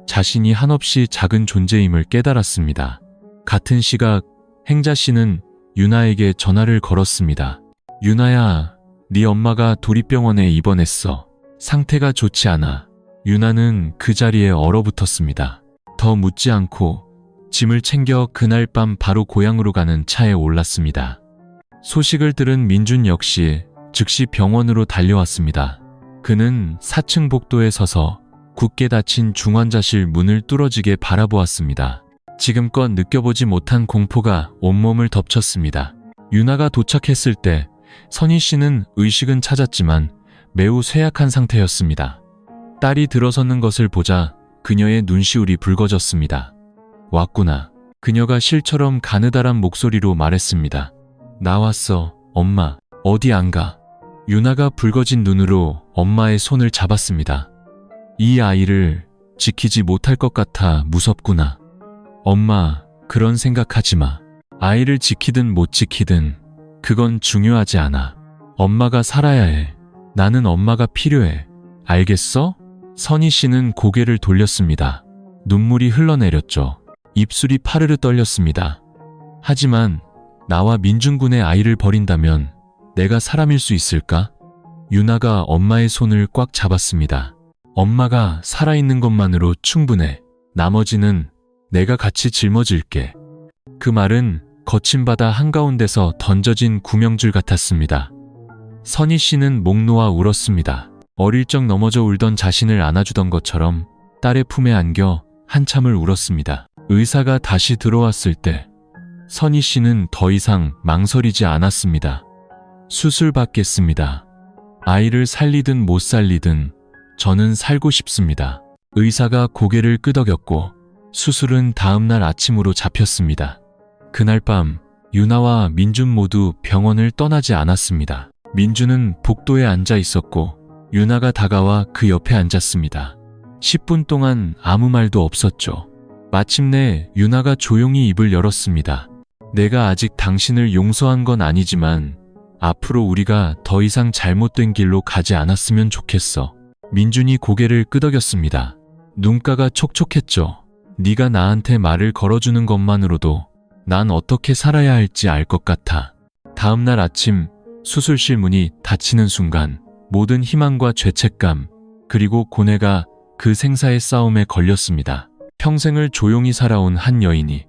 자신이 한없이 작은 존재임을 깨달았습니다. 같은 시각 행자 씨는 유나에게 전화를 걸었습니다. 유나야, 네 엄마가 도립병원에 입원했어. 상태가 좋지 않아. 유나는 그 자리에 얼어붙었습니다. 더 묻지 않고 짐을 챙겨 그날 밤 바로 고향으로 가는 차에 올랐습니다. 소식을 들은 민준 역시 즉시 병원으로 달려왔습니다. 그는 4층 복도에 서서 굳게 닫힌 중환자실 문을 뚫어지게 바라보았습니다. 지금껏 느껴보지 못한 공포가 온몸을 덮쳤습니다. 유나가 도착했을 때 선희 씨는 의식은 찾았지만 매우 쇠약한 상태였습니다. 딸이 들어서는 것을 보자 그녀의 눈시울이 붉어졌습니다. 왔구나. 그녀가 실처럼 가느다란 목소리로 말했습니다. 나왔어, 엄마. 어디 안 가? 유나가 붉어진 눈으로 엄마의 손을 잡았습니다. 이 아이를 지키지 못할 것 같아 무섭구나. 엄마, 그런 생각하지 마. 아이를 지키든 못 지키든 그건 중요하지 않아. 엄마가 살아야 해. 나는 엄마가 필요해. 알겠어? 선희 씨는 고개를 돌렸습니다. 눈물이 흘러내렸죠. 입술이 파르르 떨렸습니다. 하지만 나와 민준군의 아이를 버린다면 내가 사람일 수 있을까? 유나가 엄마의 손을 꽉 잡았습니다. 엄마가 살아있는 것만으로 충분해. 나머지는 내가 같이 짊어질게. 그 말은 거친 바다 한가운데서 던져진 구명줄 같았습니다. 선희 씨는 목 놓아 울었습니다. 어릴 적 넘어져 울던 자신을 안아주던 것처럼 딸의 품에 안겨 한참을 울었습니다. 의사가 다시 들어왔을 때 선희 씨는 더 이상 망설이지 않았습니다. 수술 받겠습니다. 아이를 살리든 못 살리든 저는 살고 싶습니다. 의사가 고개를 끄덕였고 수술은 다음날 아침으로 잡혔습니다. 그날 밤 유나와 민준 모두 병원을 떠나지 않았습니다. 민준은 복도에 앉아 있었고 유나가 다가와 그 옆에 앉았습니다. 10분 동안 아무 말도 없었죠. 마침내 유나가 조용히 입을 열었습니다. 내가 아직 당신을 용서한 건 아니지만 앞으로 우리가 더 이상 잘못된 길로 가지 않았으면 좋겠어. 민준이 고개를 끄덕였습니다. 눈가가 촉촉했죠. 네가 나한테 말을 걸어주는 것만으로도 난 어떻게 살아야 할지 알 것 같아. 다음날 아침 수술실 문이 닫히는 순간 모든 희망과 죄책감 그리고 고뇌가 그 생사의 싸움에 걸렸습니다. 평생을 조용히 살아온 한 여인이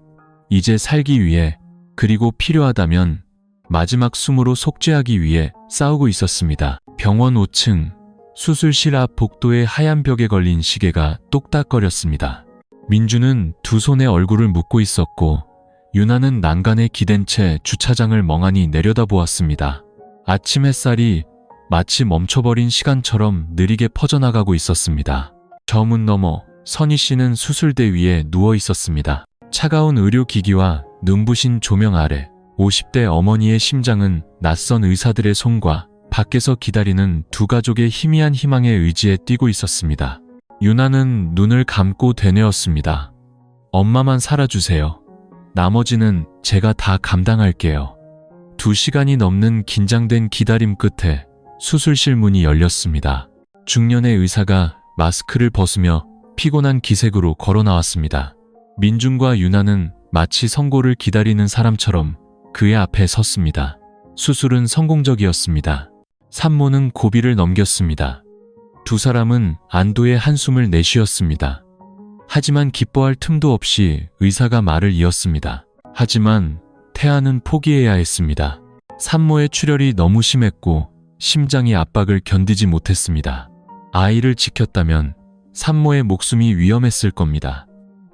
이제 살기 위해 그리고 필요하다면 마지막 숨으로 속죄하기 위해 싸우고 있었습니다. 병원 5층 수술실 앞 복도의 하얀 벽에 걸린 시계가 똑딱거렸습니다. 민주는 두 손에 얼굴을 묻고 있었고 유나는 난간에 기댄 채 주차장을 멍하니 내려다보았습니다. 아침 햇살이 마치 멈춰버린 시간처럼 느리게 퍼져나가고 있었습니다. 저 문 너머 선희 씨는 수술대 위에 누워 있었습니다. 차가운 의료기기와 눈부신 조명 아래 50대 어머니의 심장은 낯선 의사들의 손과 밖에서 기다리는 두 가족의 희미한 희망의 의지에 뛰고 있었습니다. 유나는 눈을 감고 되뇌었습니다. 엄마만 살아주세요. 나머지는 제가 다 감당할게요. 2시간이 넘는 긴장된 기다림 끝에 수술실 문이 열렸습니다. 중년의 의사가 마스크를 벗으며 피곤한 기색으로 걸어 나왔습니다. 민준과 유나는 마치 선고를 기다리는 사람처럼 그의 앞에 섰습니다. 수술은 성공적이었습니다. 산모는 고비를 넘겼습니다. 두 사람은 안도의 한숨을 내쉬었습니다. 하지만 기뻐할 틈도 없이 의사가 말을 이었습니다. 하지만 태아는 포기해야 했습니다. 산모의 출혈이 너무 심했고 심장이 압박을 견디지 못했습니다. 아이를 지켰다면 산모의 목숨이 위험했을 겁니다.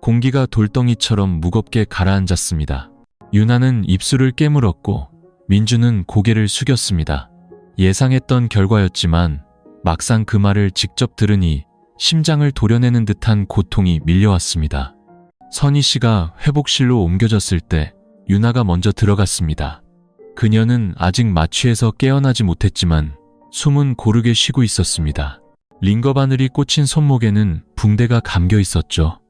공기가 돌덩이처럼 무겁게 가라앉았습니다. 유나는 입술을 깨물었고 민주는 고개를 숙였습니다. 예상했던 결과였지만 막상 그 말을 직접 들으니 심장을 도려내는 듯한 고통이 밀려왔습니다. 선희 씨가 회복실로 옮겨졌을 때 유나가 먼저 들어갔습니다. 그녀는 아직 마취에서 깨어나지 못했지만 숨은 고르게 쉬고 있었습니다. 링거 바늘이 꽂힌 손목에는 붕대가 감겨 있었죠.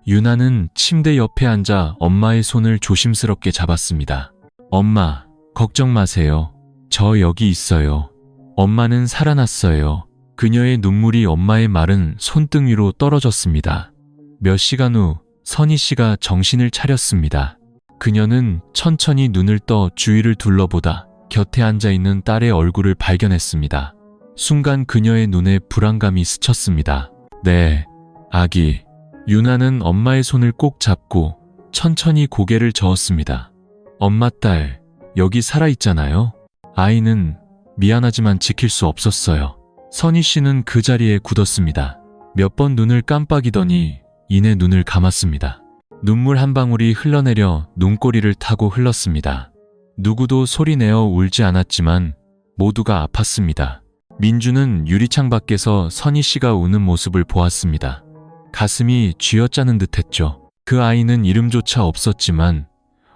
유나는 침대 옆에 앉아 엄마의 손을 조심스럽게 잡았습니다. 엄마, 걱정 마세요. 저 여기 있어요. 엄마는 살아났어요. 그녀의 눈물이 엄마의 마른 손등 위로 떨어졌습니다. 몇 시간 후 선희 씨가 정신을 차렸습니다. 그녀는 천천히 눈을 떠 주위를 둘러보다 곁에 앉아있는 딸의 얼굴을 발견했습니다. 순간 그녀의 눈에 불안감이 스쳤습니다. 네, 아기. 유나는 엄마의 손을 꼭 잡고 천천히 고개를 저었습니다. 엄마 딸, 여기 살아있잖아요. 아이는 미안하지만 지킬 수 없었어요. 선희 씨는 그 자리에 굳었습니다. 몇 번 눈을 깜빡이더니 이내 눈을 감았습니다. 눈물 한 방울이 흘러내려 눈꼬리를 타고 흘렀습니다. 누구도 소리내어 울지 않았지만 모두가 아팠습니다. 민주는 유리창 밖에서 선희 씨가 우는 모습을 보았습니다. 가슴이 쥐어짜는 듯했죠. 그 아이는 이름조차 없었지만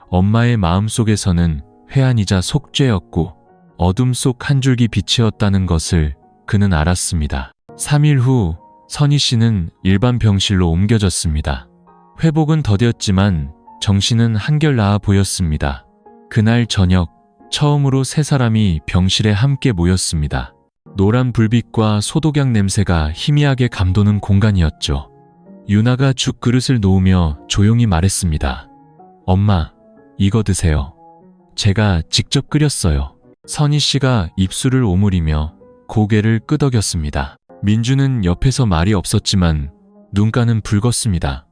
엄마의 마음속에서는 회한이자 속죄였고 어둠 속 한 줄기 빛이었다는 것을 그는 알았습니다. 3일 후 선희 씨는 일반 병실로 옮겨졌습니다. 회복은 더뎠지만 정신은 한결 나아 보였습니다. 그날 저녁 처음으로 세 사람이 병실에 함께 모였습니다. 노란 불빛과 소독약 냄새가 희미하게 감도는 공간이었죠. 유나가 죽 그릇을 놓으며 조용히 말했습니다. 엄마, 이거 드세요. 제가 직접 끓였어요. 선희 씨가 입술을 오므리며 고개를 끄덕였습니다. 민주는 옆에서 말이 없었지만 눈가는 붉었습니다.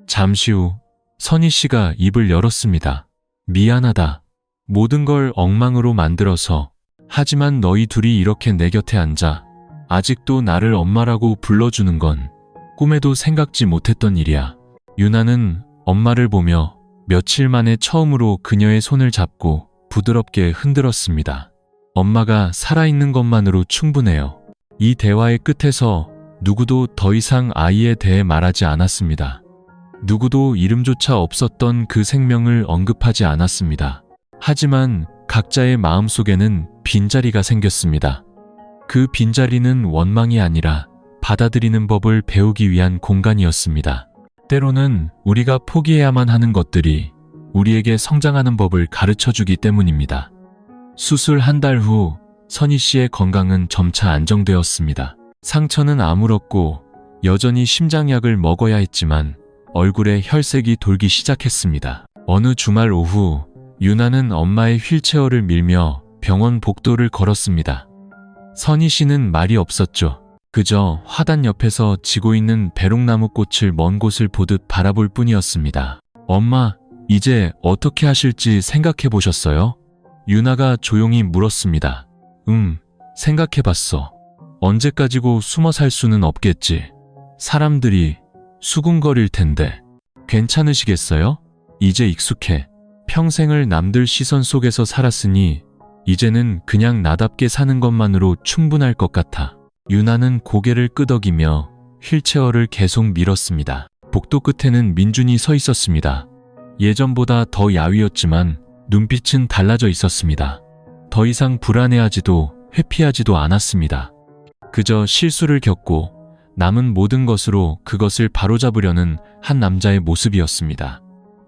잠시 후 선희 씨가 입을 열었습니다. 미안하다. 모든 걸 엉망으로 만들어서. 하지만 너희 둘이 이렇게 내 곁에 앉아 아직도 나를 엄마라고 불러주는 건 꿈에도 생각지 못했던 일이야. 유나는 엄마를 보며 며칠 만에 처음으로 그녀의 손을 잡고 부드럽게 흔들었습니다. 엄마가 살아있는 것만으로 충분해요. 이 대화의 끝에서 누구도 더 이상 아이에 대해 말하지 않았습니다. 누구도 이름조차 없었던 그 생명을 언급하지 않았습니다. 하지만 각자의 마음속에는 빈자리가 생겼습니다. 그 빈자리는 원망이 아니라 받아들이는 법을 배우기 위한 공간이었습니다. 때로는 우리가 포기해야만 하는 것들이 우리에게 성장하는 법을 가르쳐주기 때문입니다. 수술 한 달 후 선희 씨의 건강은 점차 안정되었습니다. 상처는 아물었고 여전히 심장약을 먹어야 했지만 얼굴에 혈색이 돌기 시작했습니다. 어느 주말 오후 유나는 엄마의 휠체어를 밀며 병원 복도를 걸었습니다. 선희 씨는 말이 없었죠. 그저 화단 옆에서 지고 있는 배롱나무 꽃을 먼 곳을 보듯 바라볼 뿐이었습니다. 엄마, 이제 어떻게 하실지 생각해 보셨어요? 유나가 조용히 물었습니다. 생각해봤어. 언제까지고 숨어 살 수는 없겠지. 사람들이 수군거릴 텐데. 괜찮으시겠어요? 이제 익숙해. 평생을 남들 시선 속에서 살았으니 이제는 그냥 나답게 사는 것만으로 충분할 것 같아. 유나는 고개를 끄덕이며 휠체어를 계속 밀었습니다. 복도 끝에는 민준이 서 있었습니다. 예전보다 더 야위었지만 눈빛은 달라져 있었습니다. 더 이상 불안해하지도 회피하지도 않았습니다. 그저 실수를 겪고 남은 모든 것으로 그것을 바로잡으려는 한 남자의 모습이었습니다.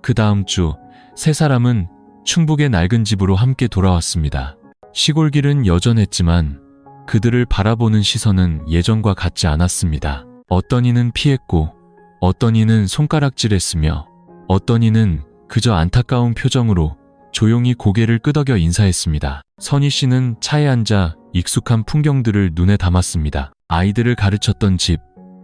그 다음 주 세 사람은 충북의 낡은 집으로 함께 돌아왔습니다. 시골길은 여전했지만 그들을 바라보는 시선은 예전과 같지 않았습니다. 어떤 이는 피했고 어떤 이는 손가락질했으며 어떤 이는 그저 안타까운 표정으로 조용히 고개를 끄덕여 인사했습니다. 선희 씨는 차에 앉아 익숙한 풍경들을 눈에 담았습니다. 아이들을 가르쳤던 집,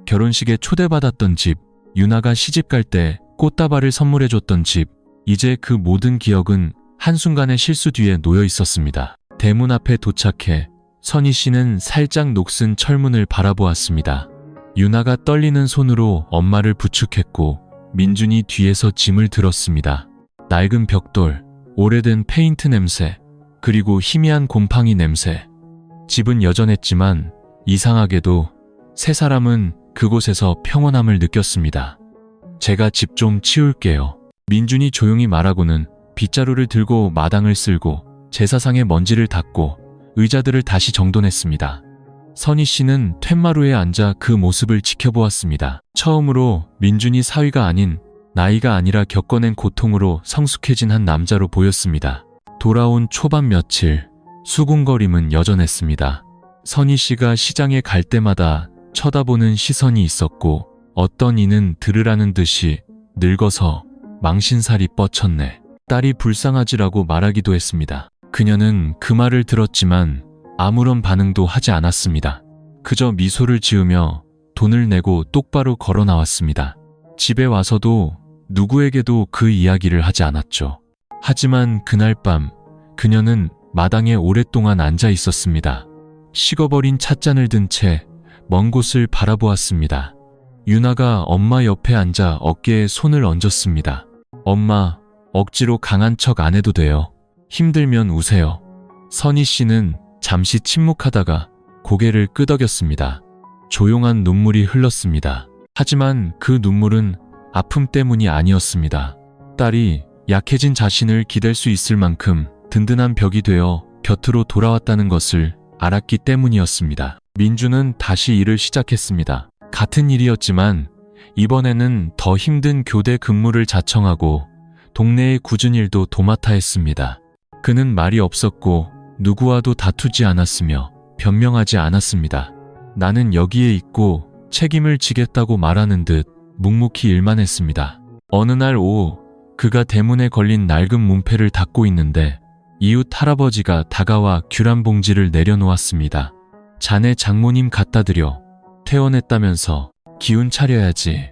결혼식에 초대받았던 집, 유나가 시집갈 때 꽃다발을 선물해줬던 집, 이제 그 모든 기억은 한순간의 실수 뒤에 놓여 있었습니다. 대문 앞에 도착해 선희 씨는 살짝 녹슨 철문을 바라보았습니다. 유나가 떨리는 손으로 엄마를 부축했고 민준이 뒤에서 짐을 들었습니다. 낡은 벽돌, 오래된 페인트 냄새, 그리고 희미한 곰팡이 냄새. 집은 여전했지만 이상하게도 세 사람은 그곳에서 평온함을 느꼈습니다. 제가 집 좀 치울게요. 민준이 조용히 말하고는 빗자루를 들고 마당을 쓸고 제사상에 먼지를 닦고 의자들을 다시 정돈했습니다. 선희 씨는 툇마루에 앉아 그 모습을 지켜보았습니다. 처음으로 민준이 사위가 아닌 나이가 아니라 겪어낸 고통으로 성숙해진 한 남자로 보였습니다. 돌아온 초반 며칠, 수군거림은 여전했습니다. 선희 씨가 시장에 갈 때마다 쳐다보는 시선이 있었고 어떤 이는 들으라는 듯이 늙어서 망신살이 뻗쳤네. 딸이 불쌍하지라고 말하기도 했습니다. 그녀는 그 말을 들었지만 아무런 반응도 하지 않았습니다. 그저 미소를 지으며 돈을 내고 똑바로 걸어 나왔습니다. 집에 와서도 누구에게도 그 이야기를 하지 않았죠. 하지만 그날 밤 그녀는 마당에 오랫동안 앉아 있었습니다. 식어버린 찻잔을 든 채 먼 곳을 바라보았습니다. 유나가 엄마 옆에 앉아 어깨에 손을 얹었습니다. 엄마, 억지로 강한 척 안 해도 돼요. 힘들면 우세요. 선희 씨는 잠시 침묵하다가 고개를 끄덕였습니다. 조용한 눈물이 흘렀습니다. 하지만 그 눈물은 아픔 때문이 아니었습니다. 딸이 약해진 자신을 기댈 수 있을 만큼 든든한 벽이 되어 곁으로 돌아왔다는 것을 알았기 때문이었습니다. 민주는 다시 일을 시작했습니다. 같은 일이었지만 이번에는 더 힘든 교대 근무를 자청하고 동네의 굳은 일도 도맡아 했습니다. 그는 말이 없었고 누구와도 다투지 않았으며 변명하지 않았습니다. 나는 여기에 있고 책임을 지겠다고 말하는 듯 묵묵히 일만 했습니다. 어느 날 오후 그가 대문에 걸린 낡은 문패를 닫고 있는데 이웃 할아버지가 다가와 귤한 봉지를 내려놓았습니다. 자네 장모님 갖다 드려. 퇴원했다면서 기운 차려야지.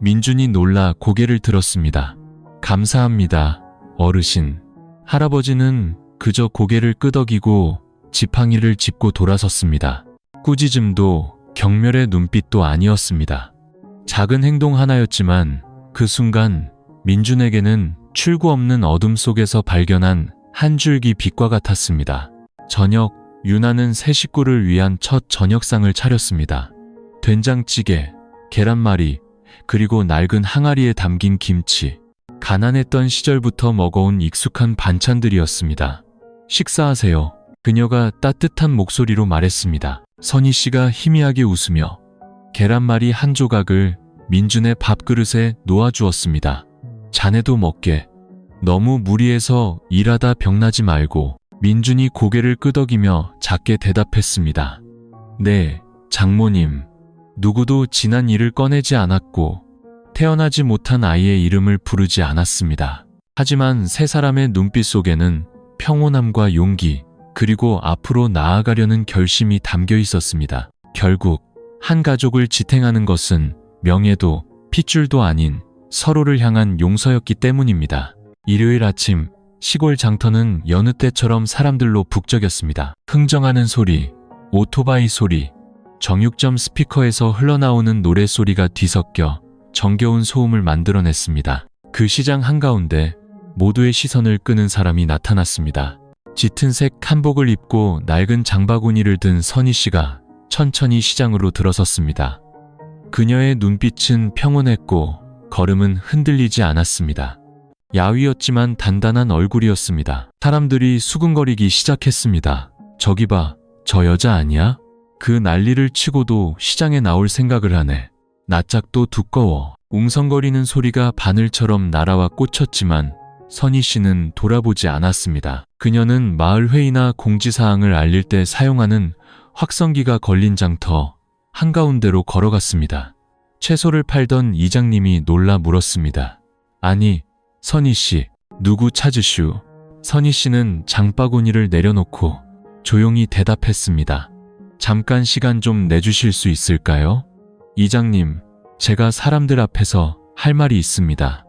민준이 놀라 고개를 들었습니다. 감사합니다, 어르신. 할아버지는 그저 고개를 끄덕이고 지팡이를 짚고 돌아섰습니다. 꾸짖음도 경멸의 눈빛도 아니었습니다. 작은 행동 하나였지만 그 순간 민준에게는 출구 없는 어둠 속에서 발견한 한 줄기 빛과 같았습니다. 저녁, 유나는 세 식구를 위한 첫 저녁상을 차렸습니다. 된장찌개, 계란말이, 그리고 낡은 항아리에 담긴 김치. 가난했던 시절부터 먹어온 익숙한 반찬들이었습니다. 식사하세요. 그녀가 따뜻한 목소리로 말했습니다. 선희 씨가 희미하게 웃으며 계란말이 한 조각을 민준의 밥그릇에 놓아주었습니다. 자네도 먹게. 너무 무리해서 일하다 병나지 말고. 민준이 고개를 끄덕이며 작게 대답했습니다. 네, 장모님. 누구도 지난 일을 꺼내지 않았고 태어나지 못한 아이의 이름을 부르지 않았습니다. 하지만 세 사람의 눈빛 속에는 평온함과 용기, 그리고 앞으로 나아가려는 결심이 담겨 있었습니다. 결국 한 가족을 지탱하는 것은 명예도 핏줄도 아닌 서로를 향한 용서였기 때문입니다. 일요일 아침, 시골 장터는 여느 때처럼 사람들로 북적였습니다. 흥정하는 소리, 오토바이 소리, 정육점 스피커에서 흘러나오는 노랫소리가 뒤섞여 정겨운 소음을 만들어냈습니다. 그 시장 한가운데 모두의 시선을 끄는 사람이 나타났습니다. 짙은색 한복을 입고 낡은 장바구니를 든 선희 씨가 천천히 시장으로 들어섰습니다. 그녀의 눈빛은 평온했고 걸음은 흔들리지 않았습니다. 야위었지만 단단한 얼굴이었습니다. 사람들이 수근거리기 시작했습니다. 저기 봐, 저 여자 아니야? 그 난리를 치고도 시장에 나올 생각을 하네. 낯짝도 두꺼워. 웅성거리는 소리가 바늘처럼 날아와 꽂혔지만 선희 씨는 돌아보지 않았습니다. 그녀는 마을 회의나 공지사항을 알릴 때 사용하는 확성기가 걸린 장터 한가운데로 걸어갔습니다. 채소를 팔던 이장님이 놀라 물었습니다. 아니, 선희 씨, 누구 찾으슈? 선희 씨는 장바구니를 내려놓고 조용히 대답했습니다. 잠깐 시간 좀 내주실 수 있을까요? 이장님, 제가 사람들 앞에서 할 말이 있습니다.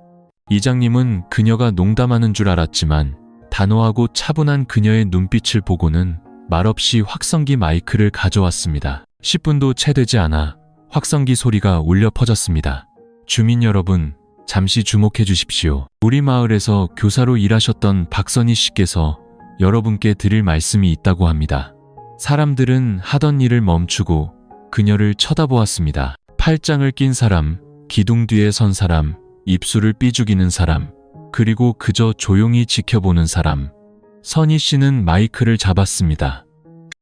이장님은 그녀가 농담하는 줄 알았지만 단호하고 차분한 그녀의 눈빛을 보고는 말없이 확성기 마이크를 가져왔습니다. 10분도 채 되지 않아 확성기 소리가 울려 퍼졌습니다. 주민 여러분, 잠시 주목해 주십시오. 우리 마을에서 교사로 일하셨던 박선희 씨께서 여러분께 드릴 말씀이 있다고 합니다. 사람들은 하던 일을 멈추고 그녀를 쳐다보았습니다. 팔짱을 낀 사람, 기둥 뒤에 선 사람, 입술을 삐죽이는 사람, 그리고 그저 조용히 지켜보는 사람. 선희 씨는 마이크를 잡았습니다.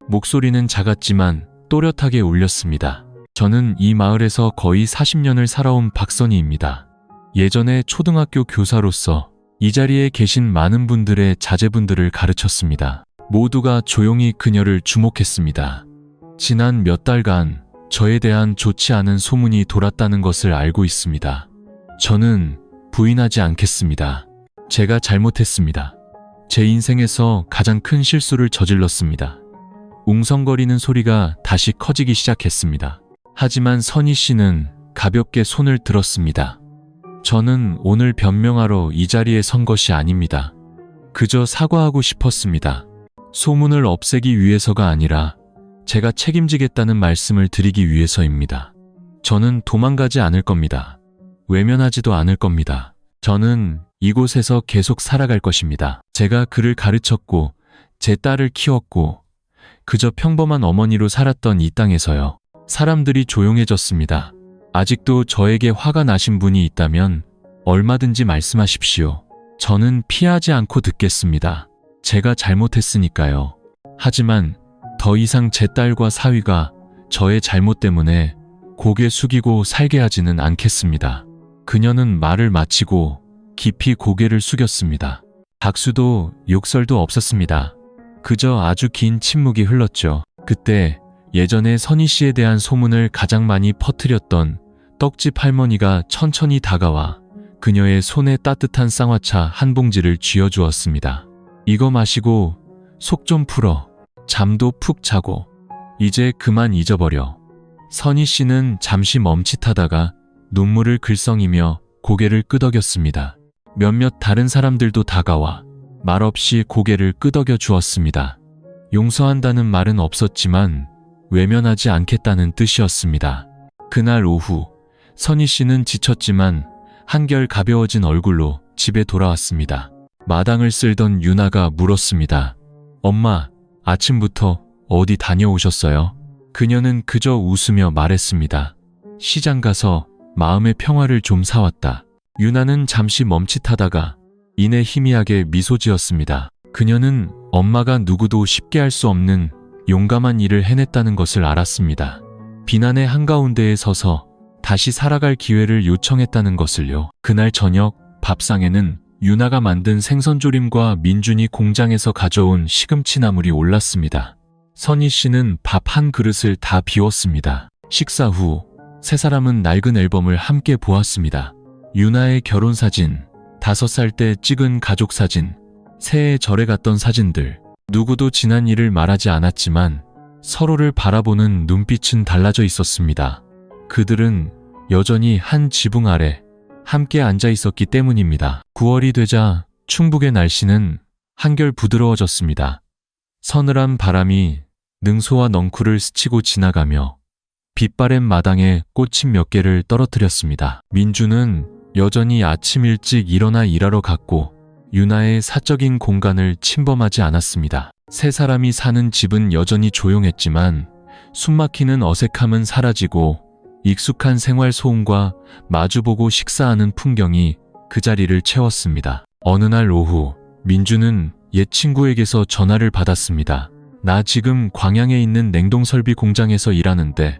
목소리는 작았지만 또렷하게 울렸습니다. 저는 이 마을에서 거의 40년을 살아온 박선희입니다. 예전에 초등학교 교사로서 이 자리에 계신 많은 분들의 자제분들을 가르쳤습니다. 모두가 조용히 그녀를 주목했습니다. 지난 몇 달간 저에 대한 좋지 않은 소문이 돌았다는 것을 알고 있습니다. 저는 부인하지 않겠습니다. 제가 잘못했습니다. 제 인생에서 가장 큰 실수를 저질렀습니다. 웅성거리는 소리가 다시 커지기 시작했습니다. 하지만 선희 씨는 가볍게 손을 들었습니다. 저는 오늘 변명하러 이 자리에 선 것이 아닙니다. 그저 사과하고 싶었습니다. 소문을 없애기 위해서가 아니라 제가 책임지겠다는 말씀을 드리기 위해서입니다. 저는 도망가지 않을 겁니다. 외면하지도 않을 겁니다. 저는 이곳에서 계속 살아갈 것입니다. 제가 그를 가르쳤고 제 딸을 키웠고 그저 평범한 어머니로 살았던 이 땅에서요. 사람들이 조용해졌습니다. 아직도 저에게 화가 나신 분이 있다면 얼마든지 말씀하십시오. 저는 피하지 않고 듣겠습니다. 제가 잘못했으니까요. 하지만 더 이상 제 딸과 사위가 저의 잘못 때문에 고개 숙이고 살게 하지는 않겠습니다. 그녀는 말을 마치고 깊이 고개를 숙였습니다. 박수도 욕설도 없었습니다. 그저 아주 긴 침묵이 흘렀죠. 그때 예전에 선희 씨에 대한 소문을 가장 많이 퍼뜨렸던 떡집 할머니가 천천히 다가와 그녀의 손에 따뜻한 쌍화차 한 봉지를 쥐어주었습니다. 이거 마시고 속 좀 풀어. 잠도 푹 자고. 이제 그만 잊어버려. 선희 씨는 잠시 멈칫하다가 눈물을 글썽이며 고개를 끄덕였습니다. 몇몇 다른 사람들도 다가와 말없이 고개를 끄덕여 주었습니다. 용서한다는 말은 없었지만 외면하지 않겠다는 뜻이었습니다. 그날 오후 선희 씨는 지쳤지만 한결 가벼워진 얼굴로 집에 돌아왔습니다. 마당을 쓸던 유나가 물었습니다. 엄마, 아침부터 어디 다녀오셨어요? 그녀는 그저 웃으며 말했습니다. 시장 가서 마음의 평화를 좀 사왔다. 유나는 잠시 멈칫하다가 이내 희미하게 미소 지었습니다. 그녀는 엄마가 누구도 쉽게 할 수 없는 용감한 일을 해냈다는 것을 알았습니다. 비난의 한가운데에 서서 다시 살아갈 기회를 요청했다는 것을요. 그날 저녁 밥상에는 유나가 만든 생선조림과 민준이 공장에서 가져온 시금치 나물이 올랐습니다. 선희 씨는 밥 한 그릇을 다 비웠습니다. 식사 후 세 사람은 낡은 앨범을 함께 보았습니다. 유나의 결혼사진, 5살 때 찍은 가족사진, 새해 절에 갔던 사진들. 누구도 지난 일을 말하지 않았지만 서로를 바라보는 눈빛은 달라져 있었습니다. 그들은 여전히 한 지붕 아래 함께 앉아 있었기 때문입니다. 9월이 되자 충북의 날씨는 한결 부드러워졌습니다. 서늘한 바람이 능소와 넝쿨을 스치고 지나가며 빛바랜 마당에 꽃잎 몇 개를 떨어뜨렸습니다. 민주는 여전히 아침 일찍 일어나 일하러 갔고 유나의 사적인 공간을 침범하지 않았습니다. 세 사람이 사는 집은 여전히 조용했지만 숨막히는 어색함은 사라지고 익숙한 생활 소음과 마주보고 식사하는 풍경이 그 자리를 채웠습니다. 어느 날 오후 민주는 옛 친구에게서 전화를 받았습니다. 나 지금 광양에 있는 냉동설비 공장에서 일하는데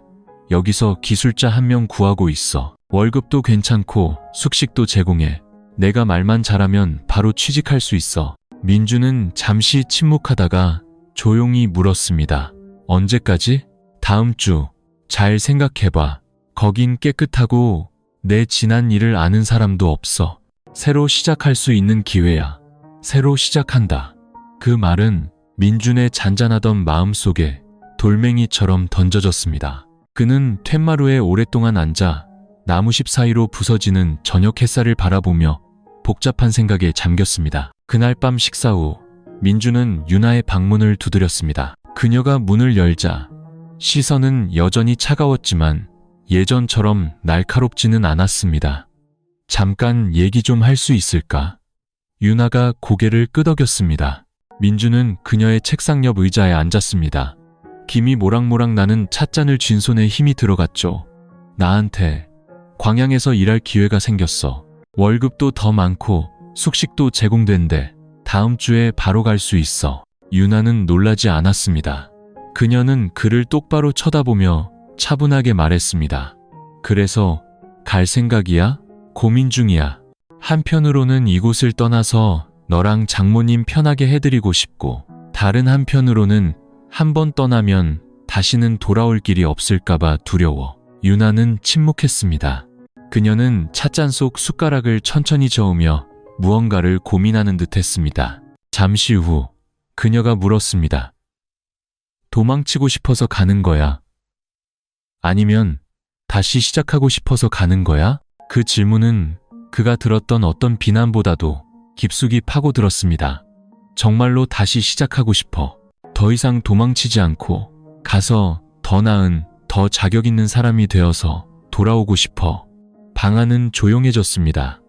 여기서 기술자 1명 구하고 있어. 월급도 괜찮고 숙식도 제공해. 내가 말만 잘하면 바로 취직할 수 있어. 민주는 잠시 침묵하다가 조용히 물었습니다. 언제까지? 다음 주. 잘 생각해봐. 거긴 깨끗하고 내 지난 일을 아는 사람도 없어. 새로 시작할 수 있는 기회야. 새로 시작한다. 그 말은 민준의 잔잔하던 마음속에 돌멩이처럼 던져졌습니다. 그는 툇마루에 오랫동안 앉아 나무십 사이로 부서지는 저녁 햇살을 바라보며 복잡한 생각에 잠겼습니다. 그날 밤 식사 후 민주는 유나의 방문을 두드렸습니다. 그녀가 문을 열자 시선은 여전히 차가웠지만 예전처럼 날카롭지는 않았습니다. 잠깐 얘기 좀 할 수 있을까? 유나가 고개를 끄덕였습니다. 민주는 그녀의 책상 옆 의자에 앉았습니다. 김이 모락모락 나는 찻잔을 쥔 손에 힘이 들어갔죠. 나한테 광양에서 일할 기회가 생겼어. 월급도 더 많고 숙식도 제공된대. 다음 주에 바로 갈 수 있어. 유나는 놀라지 않았습니다. 그녀는 그를 똑바로 쳐다보며 차분하게 말했습니다. 그래서 갈 생각이야? 고민 중이야. 한편으로는 이곳을 떠나서 너랑 장모님 편하게 해드리고 싶고, 다른 한편으로는 한번 떠나면 다시는 돌아올 길이 없을까봐 두려워. 유나는 침묵했습니다. 그녀는 찻잔 속 숟가락을 천천히 저으며 무언가를 고민하는 듯 했습니다. 잠시 후 그녀가 물었습니다. 도망치고 싶어서 가는 거야? 아니면 다시 시작하고 싶어서 가는 거야? 그 질문은 그가 들었던 어떤 비난보다도 깊숙이 파고들었습니다. 정말로 다시 시작하고 싶어. 더 이상 도망치지 않고 가서 더 나은, 더 자격 있는 사람이 되어서 돌아오고 싶어. 방 안은 조용해졌습니다.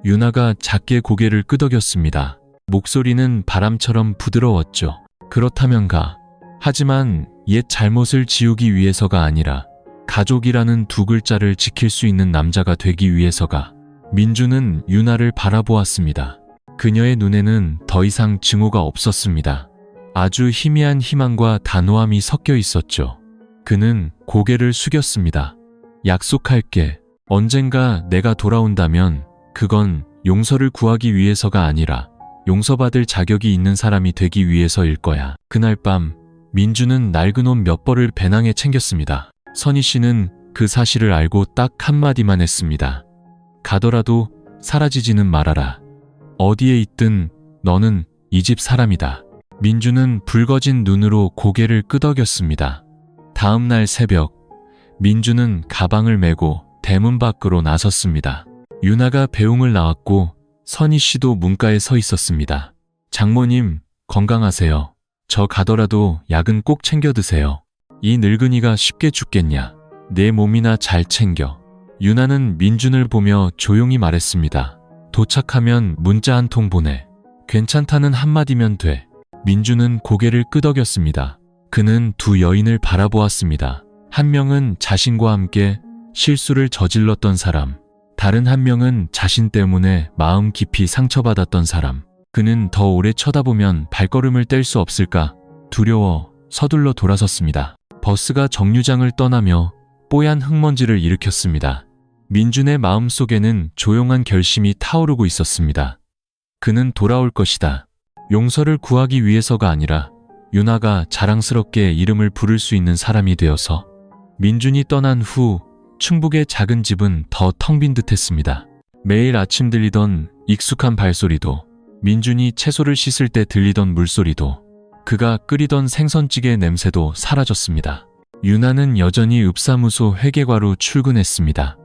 유나가 작게 고개를 끄덕였습니다. 목소리는 바람처럼 부드러웠죠. 그렇다면 가. 하지만 옛 잘못을 지우기 위해서가 아니라 가족이라는 두 글자를 지킬 수 있는 남자가 되기 위해서가. 민주는 유나를 바라보았습니다. 그녀의 눈에는 더 이상 증오가 없었습니다. 아주 희미한 희망과 단호함이 섞여 있었죠. 그는 고개를 숙였습니다. 약속할게. 언젠가 내가 돌아온다면 그건 용서를 구하기 위해서가 아니라 용서받을 자격이 있는 사람이 되기 위해서일 거야. 그날 밤 민주는 낡은 옷 몇 벌을 배낭에 챙겼습니다. 선희 씨는 그 사실을 알고 딱 한마디만 했습니다. 가더라도 사라지지는 말아라. 어디에 있든 너는 이 집 사람이다. 민주는 붉어진 눈으로 고개를 끄덕였습니다. 다음 날 새벽, 민주는 가방을 메고 대문 밖으로 나섰습니다. 유나가 배웅을 나왔고 선희 씨도 문가에 서 있었습니다. 장모님, 건강하세요. 저 가더라도 약은 꼭 챙겨 드세요. 이 늙은이가 쉽게 죽겠냐. 내 몸이나 잘 챙겨. 유나는 민준을 보며 조용히 말했습니다. 도착하면 문자 한 통 보내. 괜찮다는 한마디면 돼. 민준은 고개를 끄덕였습니다. 그는 두 여인을 바라보았습니다. 한 명은 자신과 함께 실수를 저질렀던 사람, 다른 한 명은 자신 때문에 마음 깊이 상처받았던 사람. 그는 더 오래 쳐다보면 발걸음을 뗄 수 없을까 두려워 서둘러 돌아섰습니다. 버스가 정류장을 떠나며 뽀얀 흙먼지를 일으켰습니다. 민준의 마음속에는 조용한 결심이 타오르고 있었습니다. 그는 돌아올 것이다. 용서를 구하기 위해서가 아니라 유나가 자랑스럽게 이름을 부를 수 있는 사람이 되어서. 민준이 떠난 후 충북의 작은 집은 더 텅 빈 듯했습니다. 매일 아침 들리던 익숙한 발소리도, 민준이 채소를 씻을 때 들리던 물소리도, 그가 끓이던 생선찌개 냄새도 사라졌습니다. 유나는 여전히 읍사무소 회계과로 출근했습니다.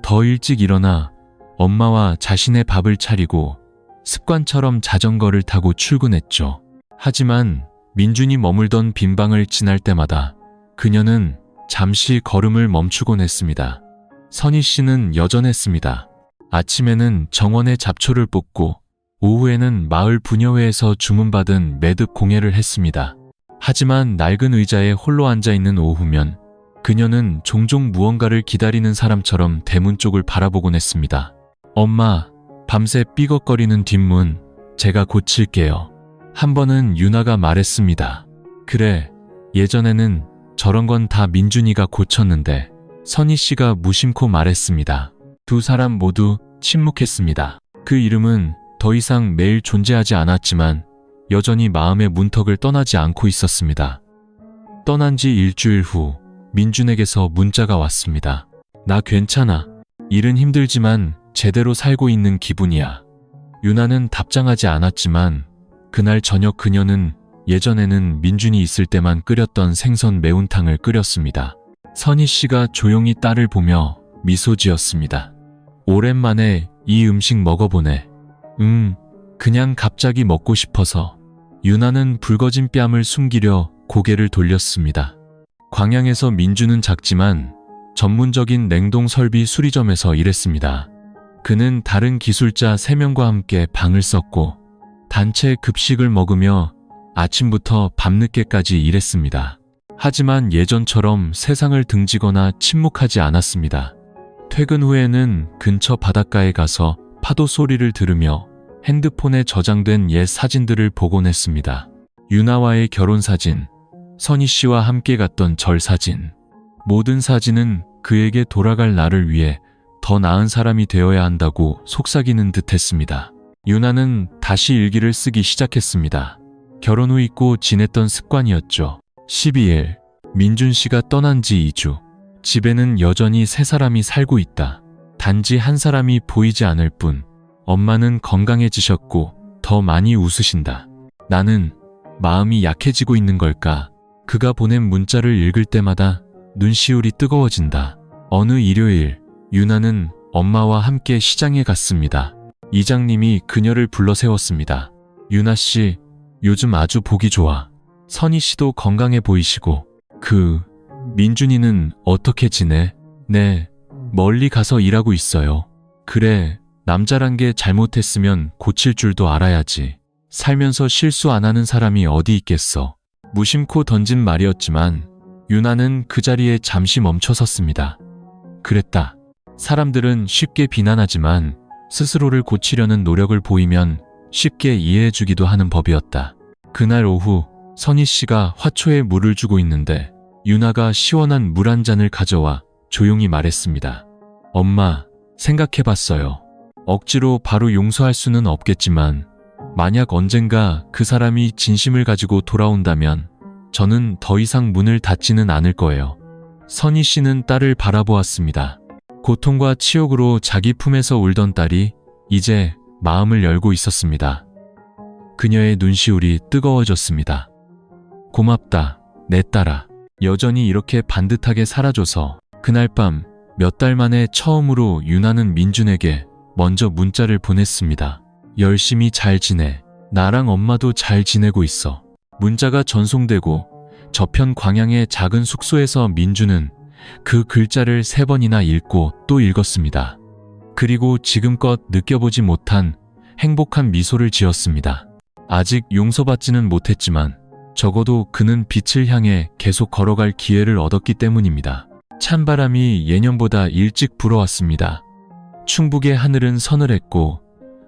더 일찍 일어나 엄마와 자신의 밥을 차리고 습관처럼 자전거를 타고 출근했죠. 하지만 민준이 머물던 빈방을 지날 때마다 그녀는 잠시 걸음을 멈추곤 했습니다. 선희 씨는 여전했습니다. 아침에는 정원에 잡초를 뽑고 오후에는 마을 부녀회에서 주문받은 매듭 공예를 했습니다. 하지만 낡은 의자에 홀로 앉아있는 오후면 그녀는 종종 무언가를 기다리는 사람처럼 대문 쪽을 바라보곤 했습니다. 엄마, 밤새 삐걱거리는 뒷문 제가 고칠게요. 한 번은 유나가 말했습니다. 그래, 예전에는 저런 건 다 민준이가 고쳤는데. 선희 씨가 무심코 말했습니다. 두 사람 모두 침묵했습니다. 그 이름은 더 이상 매일 존재하지 않았지만 여전히 마음의 문턱을 떠나지 않고 있었습니다. 떠난 지 일주일 후 민준에게서 문자가 왔습니다. 나 괜찮아. 일은 힘들지만 제대로 살고 있는 기분이야. 유나는 답장하지 않았지만 그날 저녁 그녀는 예전에는 민준이 있을 때만 끓였던 생선 매운탕을 끓였습니다. 선희 씨가 조용히 딸을 보며 미소 지었습니다. 오랜만에 이 음식 먹어보네. 그냥 갑자기 먹고 싶어서. 유나는 붉어진 뺨을 숨기려 고개를 돌렸습니다. 광양에서 민준은 작지만 전문적인 냉동 설비 수리점에서 일했습니다. 그는 다른 기술자 3명과 함께 방을 썼고 단체 급식을 먹으며 아침부터 밤늦게까지 일했습니다. 하지만 예전처럼 세상을 등지거나 침묵하지 않았습니다. 퇴근 후에는 근처 바닷가에 가서 파도 소리를 들으며 핸드폰에 저장된 옛 사진들을 보곤 했습니다. 유나와의 결혼사진, 선희 씨와 함께 갔던 절사진. 모든 사진은 그에게 돌아갈 나를 위해 더 나은 사람이 되어야 한다고 속삭이는 듯 했습니다. 유나는 다시 일기를 쓰기 시작했습니다. 결혼 후 잊고 지냈던 습관이었죠. 12일, 민준 씨가 떠난 지 2주. 집에는 여전히 3사람이 살고 있다. 단지 한 사람이 보이지 않을 뿐. 엄마는 건강해지셨고 더 많이 웃으신다. 나는 마음이 약해지고 있는 걸까? 그가 보낸 문자를 읽을 때마다 눈시울이 뜨거워진다. 어느 일요일, 유나는 엄마와 함께 시장에 갔습니다. 이장님이 그녀를 불러 세웠습니다. 유나 씨, 요즘 아주 보기 좋아. 선희 씨도 건강해 보이시고. 민준이는 어떻게 지내? 네, 멀리 가서 일하고 있어요. 그래, 남자란 게 잘못했으면 고칠 줄도 알아야지. 살면서 실수 안 하는 사람이 어디 있겠어. 무심코 던진 말이었지만 유나는 그 자리에 잠시 멈춰섰습니다. 그랬다. 사람들은 쉽게 비난하지만 스스로를 고치려는 노력을 보이면 쉽게 이해해주기도 하는 법이었다. 그날 오후 선희 씨가 화초에 물을 주고 있는데 유나가 시원한 물 한 잔을 가져와 조용히 말했습니다. 엄마, 생각해봤어요. 억지로 바로 용서할 수는 없겠지만 만약 언젠가 그 사람이 진심을 가지고 돌아온다면 저는 더 이상 문을 닫지는 않을 거예요. 선희 씨는 딸을 바라보았습니다. 고통과 치욕으로 자기 품에서 울던 딸이 이제 마음을 열고 있었습니다. 그녀의 눈시울이 뜨거워졌습니다. 고맙다, 내 딸아. 여전히 이렇게 반듯하게 살아줘서. 그날 밤 몇 달 만에 처음으로 유나는 민준에게 먼저 문자를 보냈습니다. 열심히 잘 지내. 나랑 엄마도 잘 지내고 있어. 문자가 전송되고 저편 광양의 작은 숙소에서 민준은 그 글자를 3번이나 읽고 또 읽었습니다. 그리고 지금껏 느껴보지 못한 행복한 미소를 지었습니다. 아직 용서받지는 못했지만 적어도 그는 빛을 향해 계속 걸어갈 기회를 얻었기 때문입니다. 찬바람이 예년보다 일찍 불어왔습니다. 충북의 하늘은 서늘했고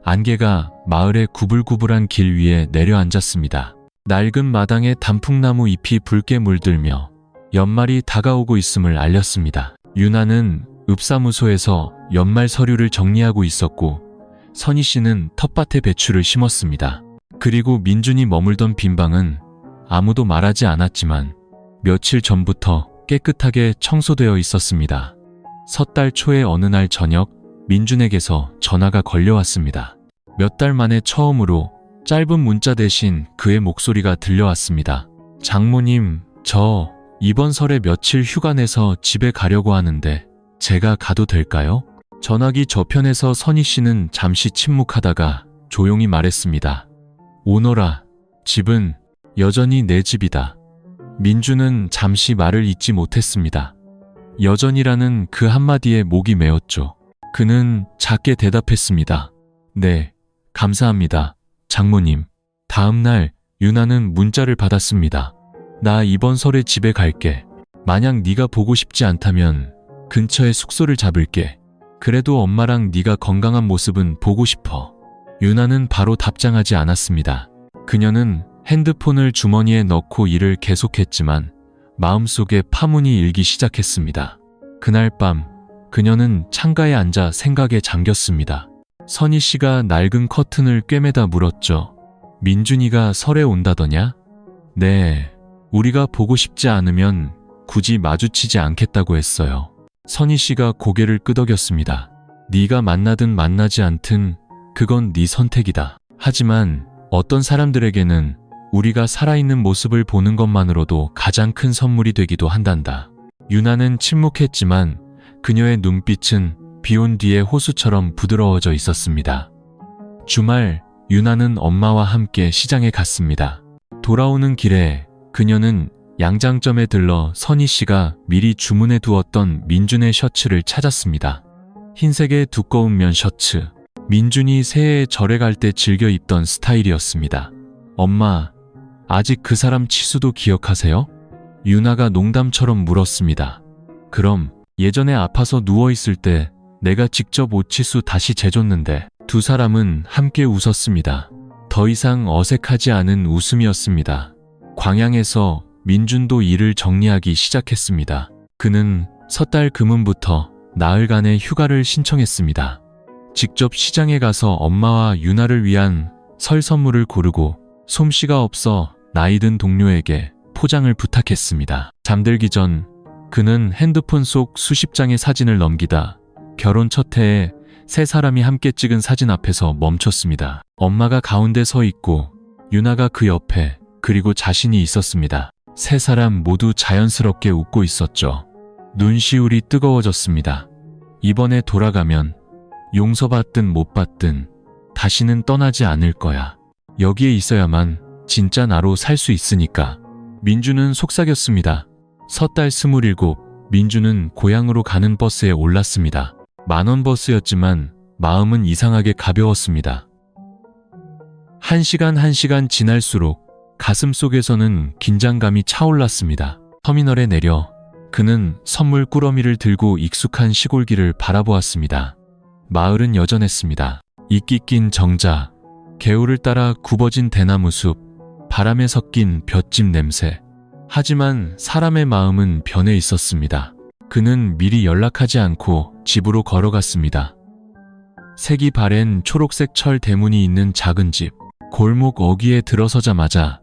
안개가 마을의 구불구불한 길 위에 내려앉았습니다. 낡은 마당에 단풍나무 잎이 붉게 물들며 연말이 다가오고 있음을 알렸습니다. 유나는 읍사무소에서 연말 서류를 정리하고 있었고 선희 씨는 텃밭에 배추를 심었습니다. 그리고 민준이 머물던 빈방은 아무도 말하지 않았지만 며칠 전부터 깨끗하게 청소되어 있었습니다. 섣달 초의 어느 날 저녁 민준에게서 전화가 걸려왔습니다. 몇 달 만에 처음으로 짧은 문자 대신 그의 목소리가 들려왔습니다. 장모님, 저 이번 설에 며칠 휴가 내서 집에 가려고 하는데 제가 가도 될까요? 전화기 저편에서 선희 씨는 잠시 침묵하다가 조용히 말했습니다. 오너라, 집은 여전히 내 집이다. 민준은 잠시 말을 잇지 못했습니다. 여전이라는 그 한마디에 목이 메었죠. 그는 작게 대답했습니다. 네, 감사합니다, 장모님. 다음 날 유나는 문자를 받았습니다. 나 이번 설에 집에 갈게. 만약 네가 보고 싶지 않다면 근처에 숙소를 잡을게. 그래도 엄마랑 네가 건강한 모습은 보고 싶어. 유나는 바로 답장하지 않았습니다. 그녀는 핸드폰을 주머니에 넣고 일을 계속했지만 마음속에 파문이 일기 시작했습니다. 그날 밤 그녀는 창가에 앉아 생각에 잠겼습니다. 선희 씨가 낡은 커튼을 꿰매다 물었죠. 민준이가 설에 온다더냐? 네, 우리가 보고 싶지 않으면 굳이 마주치지 않겠다고 했어요. 선희 씨가 고개를 끄덕였습니다. 네가 만나든 만나지 않든 그건 네 선택이다. 하지만 어떤 사람들에게는 우리가 살아있는 모습을 보는 것만으로도 가장 큰 선물이 되기도 한단다. 유나는 침묵했지만 그녀의 눈빛은 비온 뒤의 호수처럼 부드러워져 있었습니다. 주말 유나는 엄마와 함께 시장에 갔습니다. 돌아오는 길에 그녀는 양장점에 들러 선희 씨가 미리 주문해 두었던 민준의 셔츠를 찾았습니다. 흰색의 두꺼운 면 셔츠. 민준이 새해에 절에 갈 때 즐겨 입던 스타일이었습니다. 엄마, 아직 그 사람 치수도 기억하세요? 유나가 농담처럼 물었습니다. 그럼 예전에 아파서 누워있을 때 내가 직접 옷 치수 다시 재줬는데. 두 사람은 함께 웃었습니다. 더 이상 어색하지 않은 웃음이었습니다. 광양에서 민준도 일을 정리하기 시작했습니다. 그는 섣달 금음부터 나흘간의 휴가를 신청했습니다. 직접 시장에 가서 엄마와 유나를 위한 설 선물을 고르고 솜씨가 없어 나이든 동료에게 포장을 부탁했습니다. 잠들기 전 그는 핸드폰 속 수십 장의 사진을 넘기다 결혼 첫 해에 세 사람이 함께 찍은 사진 앞에서 멈췄습니다. 엄마가 가운데 서 있고 유나가 그 옆에 그리고 자신이 있었습니다. 세 사람 모두 자연스럽게 웃고 있었죠. 눈시울이 뜨거워졌습니다. 이번에 돌아가면 용서받든 못 받든 다시는 떠나지 않을 거야. 여기에 있어야만 진짜 나로 살 수 있으니까. 민주는 속삭였습니다. 섣달 27, 민주는 고향으로 가는 버스에 올랐습니다. 만원 버스였지만 마음은 이상하게 가벼웠습니다. 한 시간 지날수록 가슴 속에서는 긴장감이 차올랐습니다. 터미널에 내려 그는 선물 꾸러미를 들고 익숙한 시골길을 바라보았습니다. 마을은 여전했습니다. 이끼 낀 정자, 개울을 따라 굽어진 대나무 숲, 바람에 섞인 볏짚 냄새. 하지만 사람의 마음은 변해 있었습니다. 그는 미리 연락하지 않고 집으로 걸어갔습니다. 색이 바랜 초록색 철 대문이 있는 작은 집. 골목 어귀에 들어서자마자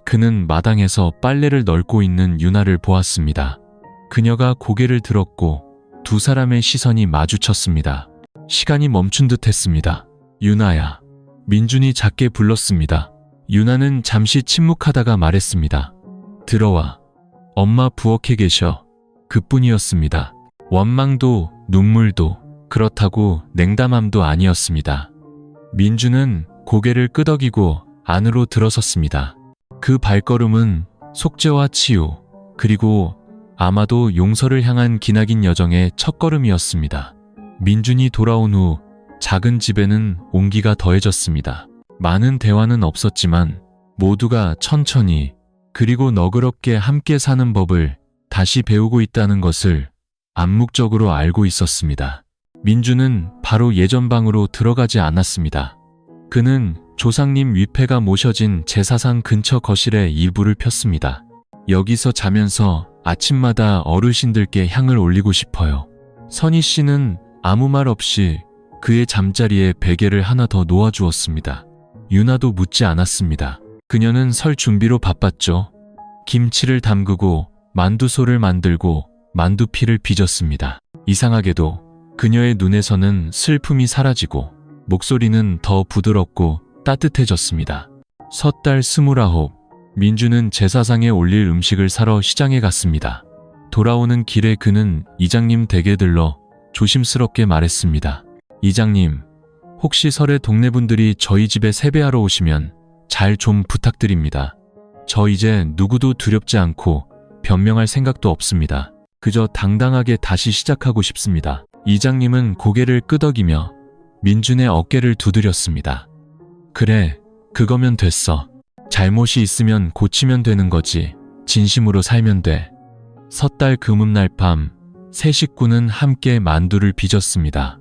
그는 마당에서 빨래를 널고 있는 유나를 보았습니다. 그녀가 고개를 들었고 두 사람의 시선이 마주쳤습니다. 시간이 멈춘 듯 했습니다. 유나야. 민준이 작게 불렀습니다. 유나는 잠시 침묵하다가 말했습니다. 들어와. 엄마 부엌에 계셔. 그뿐이었습니다. 원망도 눈물도 그렇다고 냉담함도 아니었습니다. 민주는 고개를 끄덕이고 안으로 들어섰습니다. 그 발걸음은 속죄와 치유, 그리고 아마도 용서를 향한 기나긴 여정의 첫걸음이었습니다. 민준이 돌아온 후 작은 집에는 온기가 더해졌습니다. 많은 대화는 없었지만 모두가 천천히 그리고 너그럽게 함께 사는 법을 다시 배우고 있다는 것을 암묵적으로 알고 있었습니다. 민주는 바로 예전 방으로 들어가지 않았습니다. 그는 조상님 위패가 모셔진 제사상 근처 거실에 이불을 폈습니다. 여기서 자면서 아침마다 어르신들께 향을 올리고 싶어요. 선희 씨는 아무 말 없이 그의 잠자리에 베개를 하나 더 놓아주었습니다. 유나도 묻지 않았습니다. 그녀는 설 준비로 바빴죠. 김치를 담그고 만두소를 만들고 만두피를 빚었습니다. 이상하게도 그녀의 눈에서는 슬픔이 사라지고 목소리는 더 부드럽고 따뜻해졌습니다. 섣달 29, 민주는 제사상에 올릴 음식을 사러 시장에 갔습니다. 돌아오는 길에 그는 이장님 댁에 들러 조심스럽게 말했습니다. 이장님, 혹시 설에 동네 분들이 저희 집에 세배하러 오시면 잘 좀 부탁드립니다. 저 이제 누구도 두렵지 않고 변명할 생각도 없습니다. 그저 당당하게 다시 시작하고 싶습니다. 이장님은 고개를 끄덕이며 민준의 어깨를 두드렸습니다. 그래, 그거면 됐어. 잘못이 있으면 고치면 되는 거지. 진심으로 살면 돼. 섣달 금음날 밤, 세 식구는 함께 만두를 빚었습니다.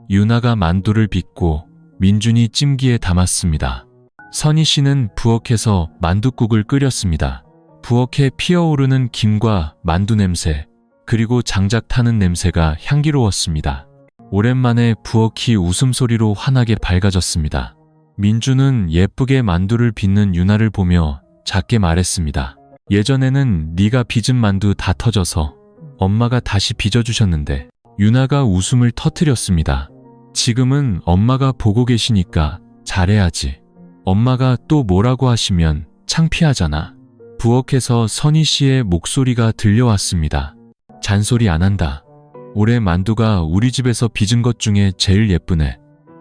유나가 만두를 빚고 민준이 찜기에 담았습니다. 선희 씨는 부엌에서 만둣국을 끓였습니다. 부엌에 피어오르는 김과 만두 냄새, 그리고 장작 타는 냄새가 향기로웠습니다. 오랜만에 부엌이 웃음소리로 환하게 밝아졌습니다. 민주는 예쁘게 만두를 빚는 유나를 보며 작게 말했습니다. 예전에는 네가 빚은 만두 다 터져서 엄마가 다시 빚어주셨는데. 유나가 웃음을 터뜨렸습니다. 지금은 엄마가 보고 계시니까 잘해야지. 엄마가 또 뭐라고 하시면 창피하잖아. 부엌에서 선희 씨의 목소리가 들려왔습니다. 잔소리 안 한다. 올해 만두가 우리 집에서 빚은 것 중에 제일 예쁘네.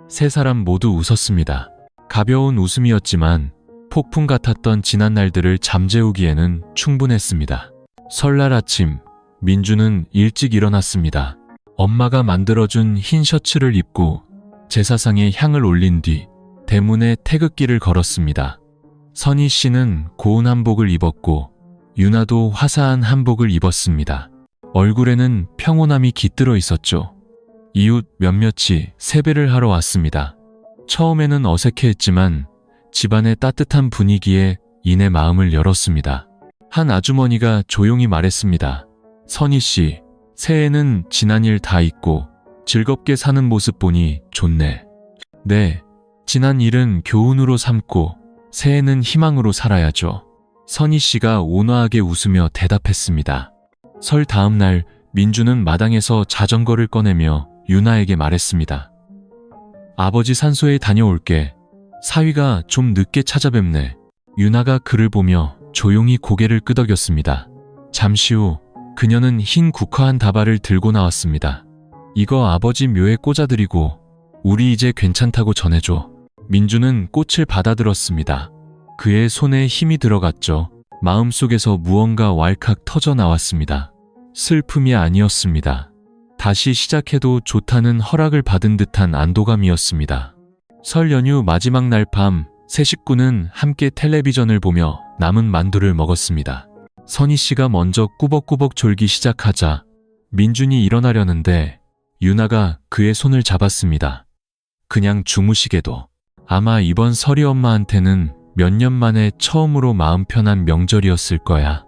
세 사람 모두 웃었습니다. 가벼운 웃음이었지만 폭풍 같았던 지난 날들을 잠재우기에는 충분했습니다. 설날 아침, 민주는 일찍 일어났습니다. 엄마가 만들어준 흰 셔츠를 입고 제사상에 향을 올린 뒤 대문에 태극기를 걸었습니다. 선희 씨는 고운 한복을 입었고 유나도 화사한 한복을 입었습니다. 얼굴에는 평온함이 깃들어 있었죠. 이웃 몇몇이 세배를 하러 왔습니다. 처음에는 어색해했지만 집안의 따뜻한 분위기에 이내 마음을 열었습니다. 한 아주머니가 조용히 말했습니다. 선희 씨, 새해에는 지난 일 다 잊고 즐겁게 사는 모습 보니 좋네. 네, 지난 일은 교훈으로 삼고 새해는 희망으로 살아야죠. 선희 씨가 온화하게 웃으며 대답했습니다. 설 다음 날 민주는 마당에서 자전거를 꺼내며 유나에게 말했습니다. 아버지 산소에 다녀올게. 사위가 좀 늦게 찾아뵙네. 유나가 그를 보며 조용히 고개를 끄덕였습니다. 잠시 후 그녀는 흰 국화한 다발을 들고 나왔습니다. 이거 아버지 묘에 꽂아드리고 우리 이제 괜찮다고 전해줘. 민주는 꽃을 받아들었습니다. 그의 손에 힘이 들어갔죠. 마음속에서 무언가 왈칵 터져 나왔습니다. 슬픔이 아니었습니다. 다시 시작해도 좋다는 허락을 받은 듯한 안도감이었습니다. 설 연휴 마지막 날 밤, 세 식구는 함께 텔레비전을 보며 남은 만두를 먹었습니다. 선희 씨가 먼저 꾸벅꾸벅 졸기 시작하자 민준이 일어나려는데 유나가 그의 손을 잡았습니다. 그냥 주무시게도. 아마 이번 설이 엄마한테는 몇 년 만에 처음으로 마음 편한 명절이었을 거야.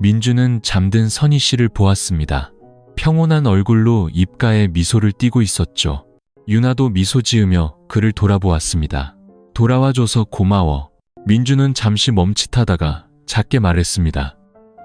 민주는 잠든 선희 씨를 보았습니다. 평온한 얼굴로 입가에 미소를 띠고 있었죠. 유나도 미소 지으며 그를 돌아보았습니다. 돌아와줘서 고마워. 민주는 잠시 멈칫하다가 작게 말했습니다.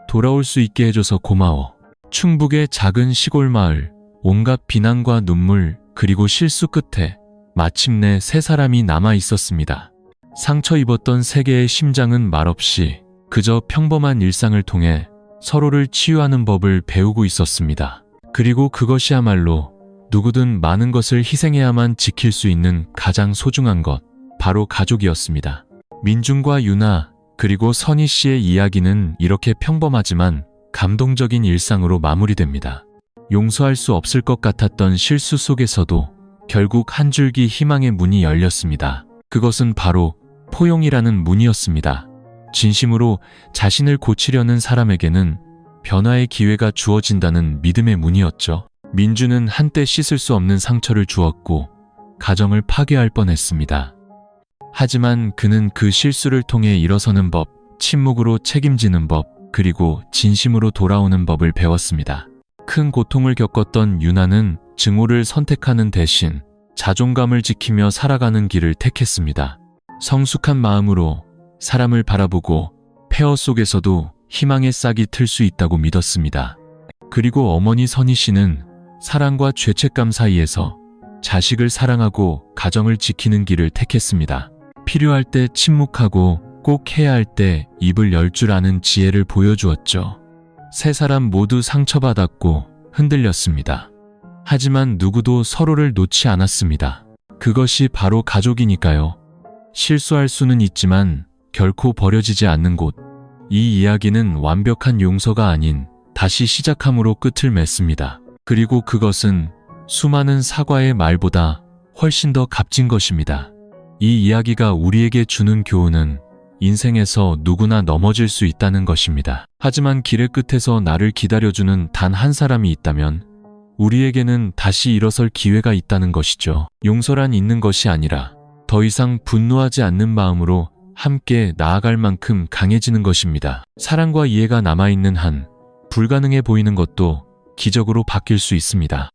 돌아올 수 있게 해줘서 고마워. 충북의 작은 시골 마을, 온갖 비난과 눈물 그리고 실수 끝에 마침내 세 사람이 남아 있었습니다. 상처 입었던 세 개의 심장은 말없이 그저 평범한 일상을 통해 서로를 치유하는 법을 배우고 있었습니다. 그리고 그것이야말로 누구든 많은 것을 희생해야만 지킬 수 있는 가장 소중한 것, 바로 가족이었습니다. 민준과 유나, 그리고 선희 씨의 이야기는 이렇게 평범하지만 감동적인 일상으로 마무리됩니다. 용서할 수 없을 것 같았던 실수 속에서도 결국 한 줄기 희망의 문이 열렸습니다. 그것은 바로 포용이라는 문이었습니다. 진심으로 자신을 고치려는 사람에게는 변화의 기회가 주어진다는 믿음의 문이었죠. 민주는 한때 씻을 수 없는 상처를 주었고 가정을 파괴할 뻔했습니다. 하지만 그는 그 실수를 통해 일어서는 법, 침묵으로 책임지는 법, 그리고 진심으로 돌아오는 법을 배웠습니다. 큰 고통을 겪었던 유나는 증오를 선택하는 대신 자존감을 지키며 살아가는 길을 택했습니다. 성숙한 마음으로 사람을 바라보고 폐허 속에서도 희망의 싹이 틀 수 있다고 믿었습니다. 그리고 어머니 선희 씨는 사랑과 죄책감 사이에서 자식을 사랑하고 가정을 지키는 길을 택했습니다. 필요할 때 침묵하고 꼭 해야 할 때 입을 열 줄 아는 지혜를 보여주었죠. 세 사람 모두 상처받았고 흔들렸습니다. 하지만 누구도 서로를 놓지 않았습니다. 그것이 바로 가족이니까요. 실수할 수는 있지만 결코 버려지지 않는 곳. 이 이야기는 완벽한 용서가 아닌 다시 시작함으로 끝을 맺습니다. 그리고 그것은 수많은 사과의 말보다 훨씬 더 값진 것입니다. 이 이야기가 우리에게 주는 교훈은 인생에서 누구나 넘어질 수 있다는 것입니다. 하지만 길의 끝에서 나를 기다려주는 단 한 사람이 있다면 우리에게는 다시 일어설 기회가 있다는 것이죠. 용서란 있는 것이 아니라 더 이상 분노하지 않는 마음으로 함께 나아갈 만큼 강해지는 것입니다. 사랑과 이해가 남아있는 한 불가능해 보이는 것도 기적으로 바뀔 수 있습니다.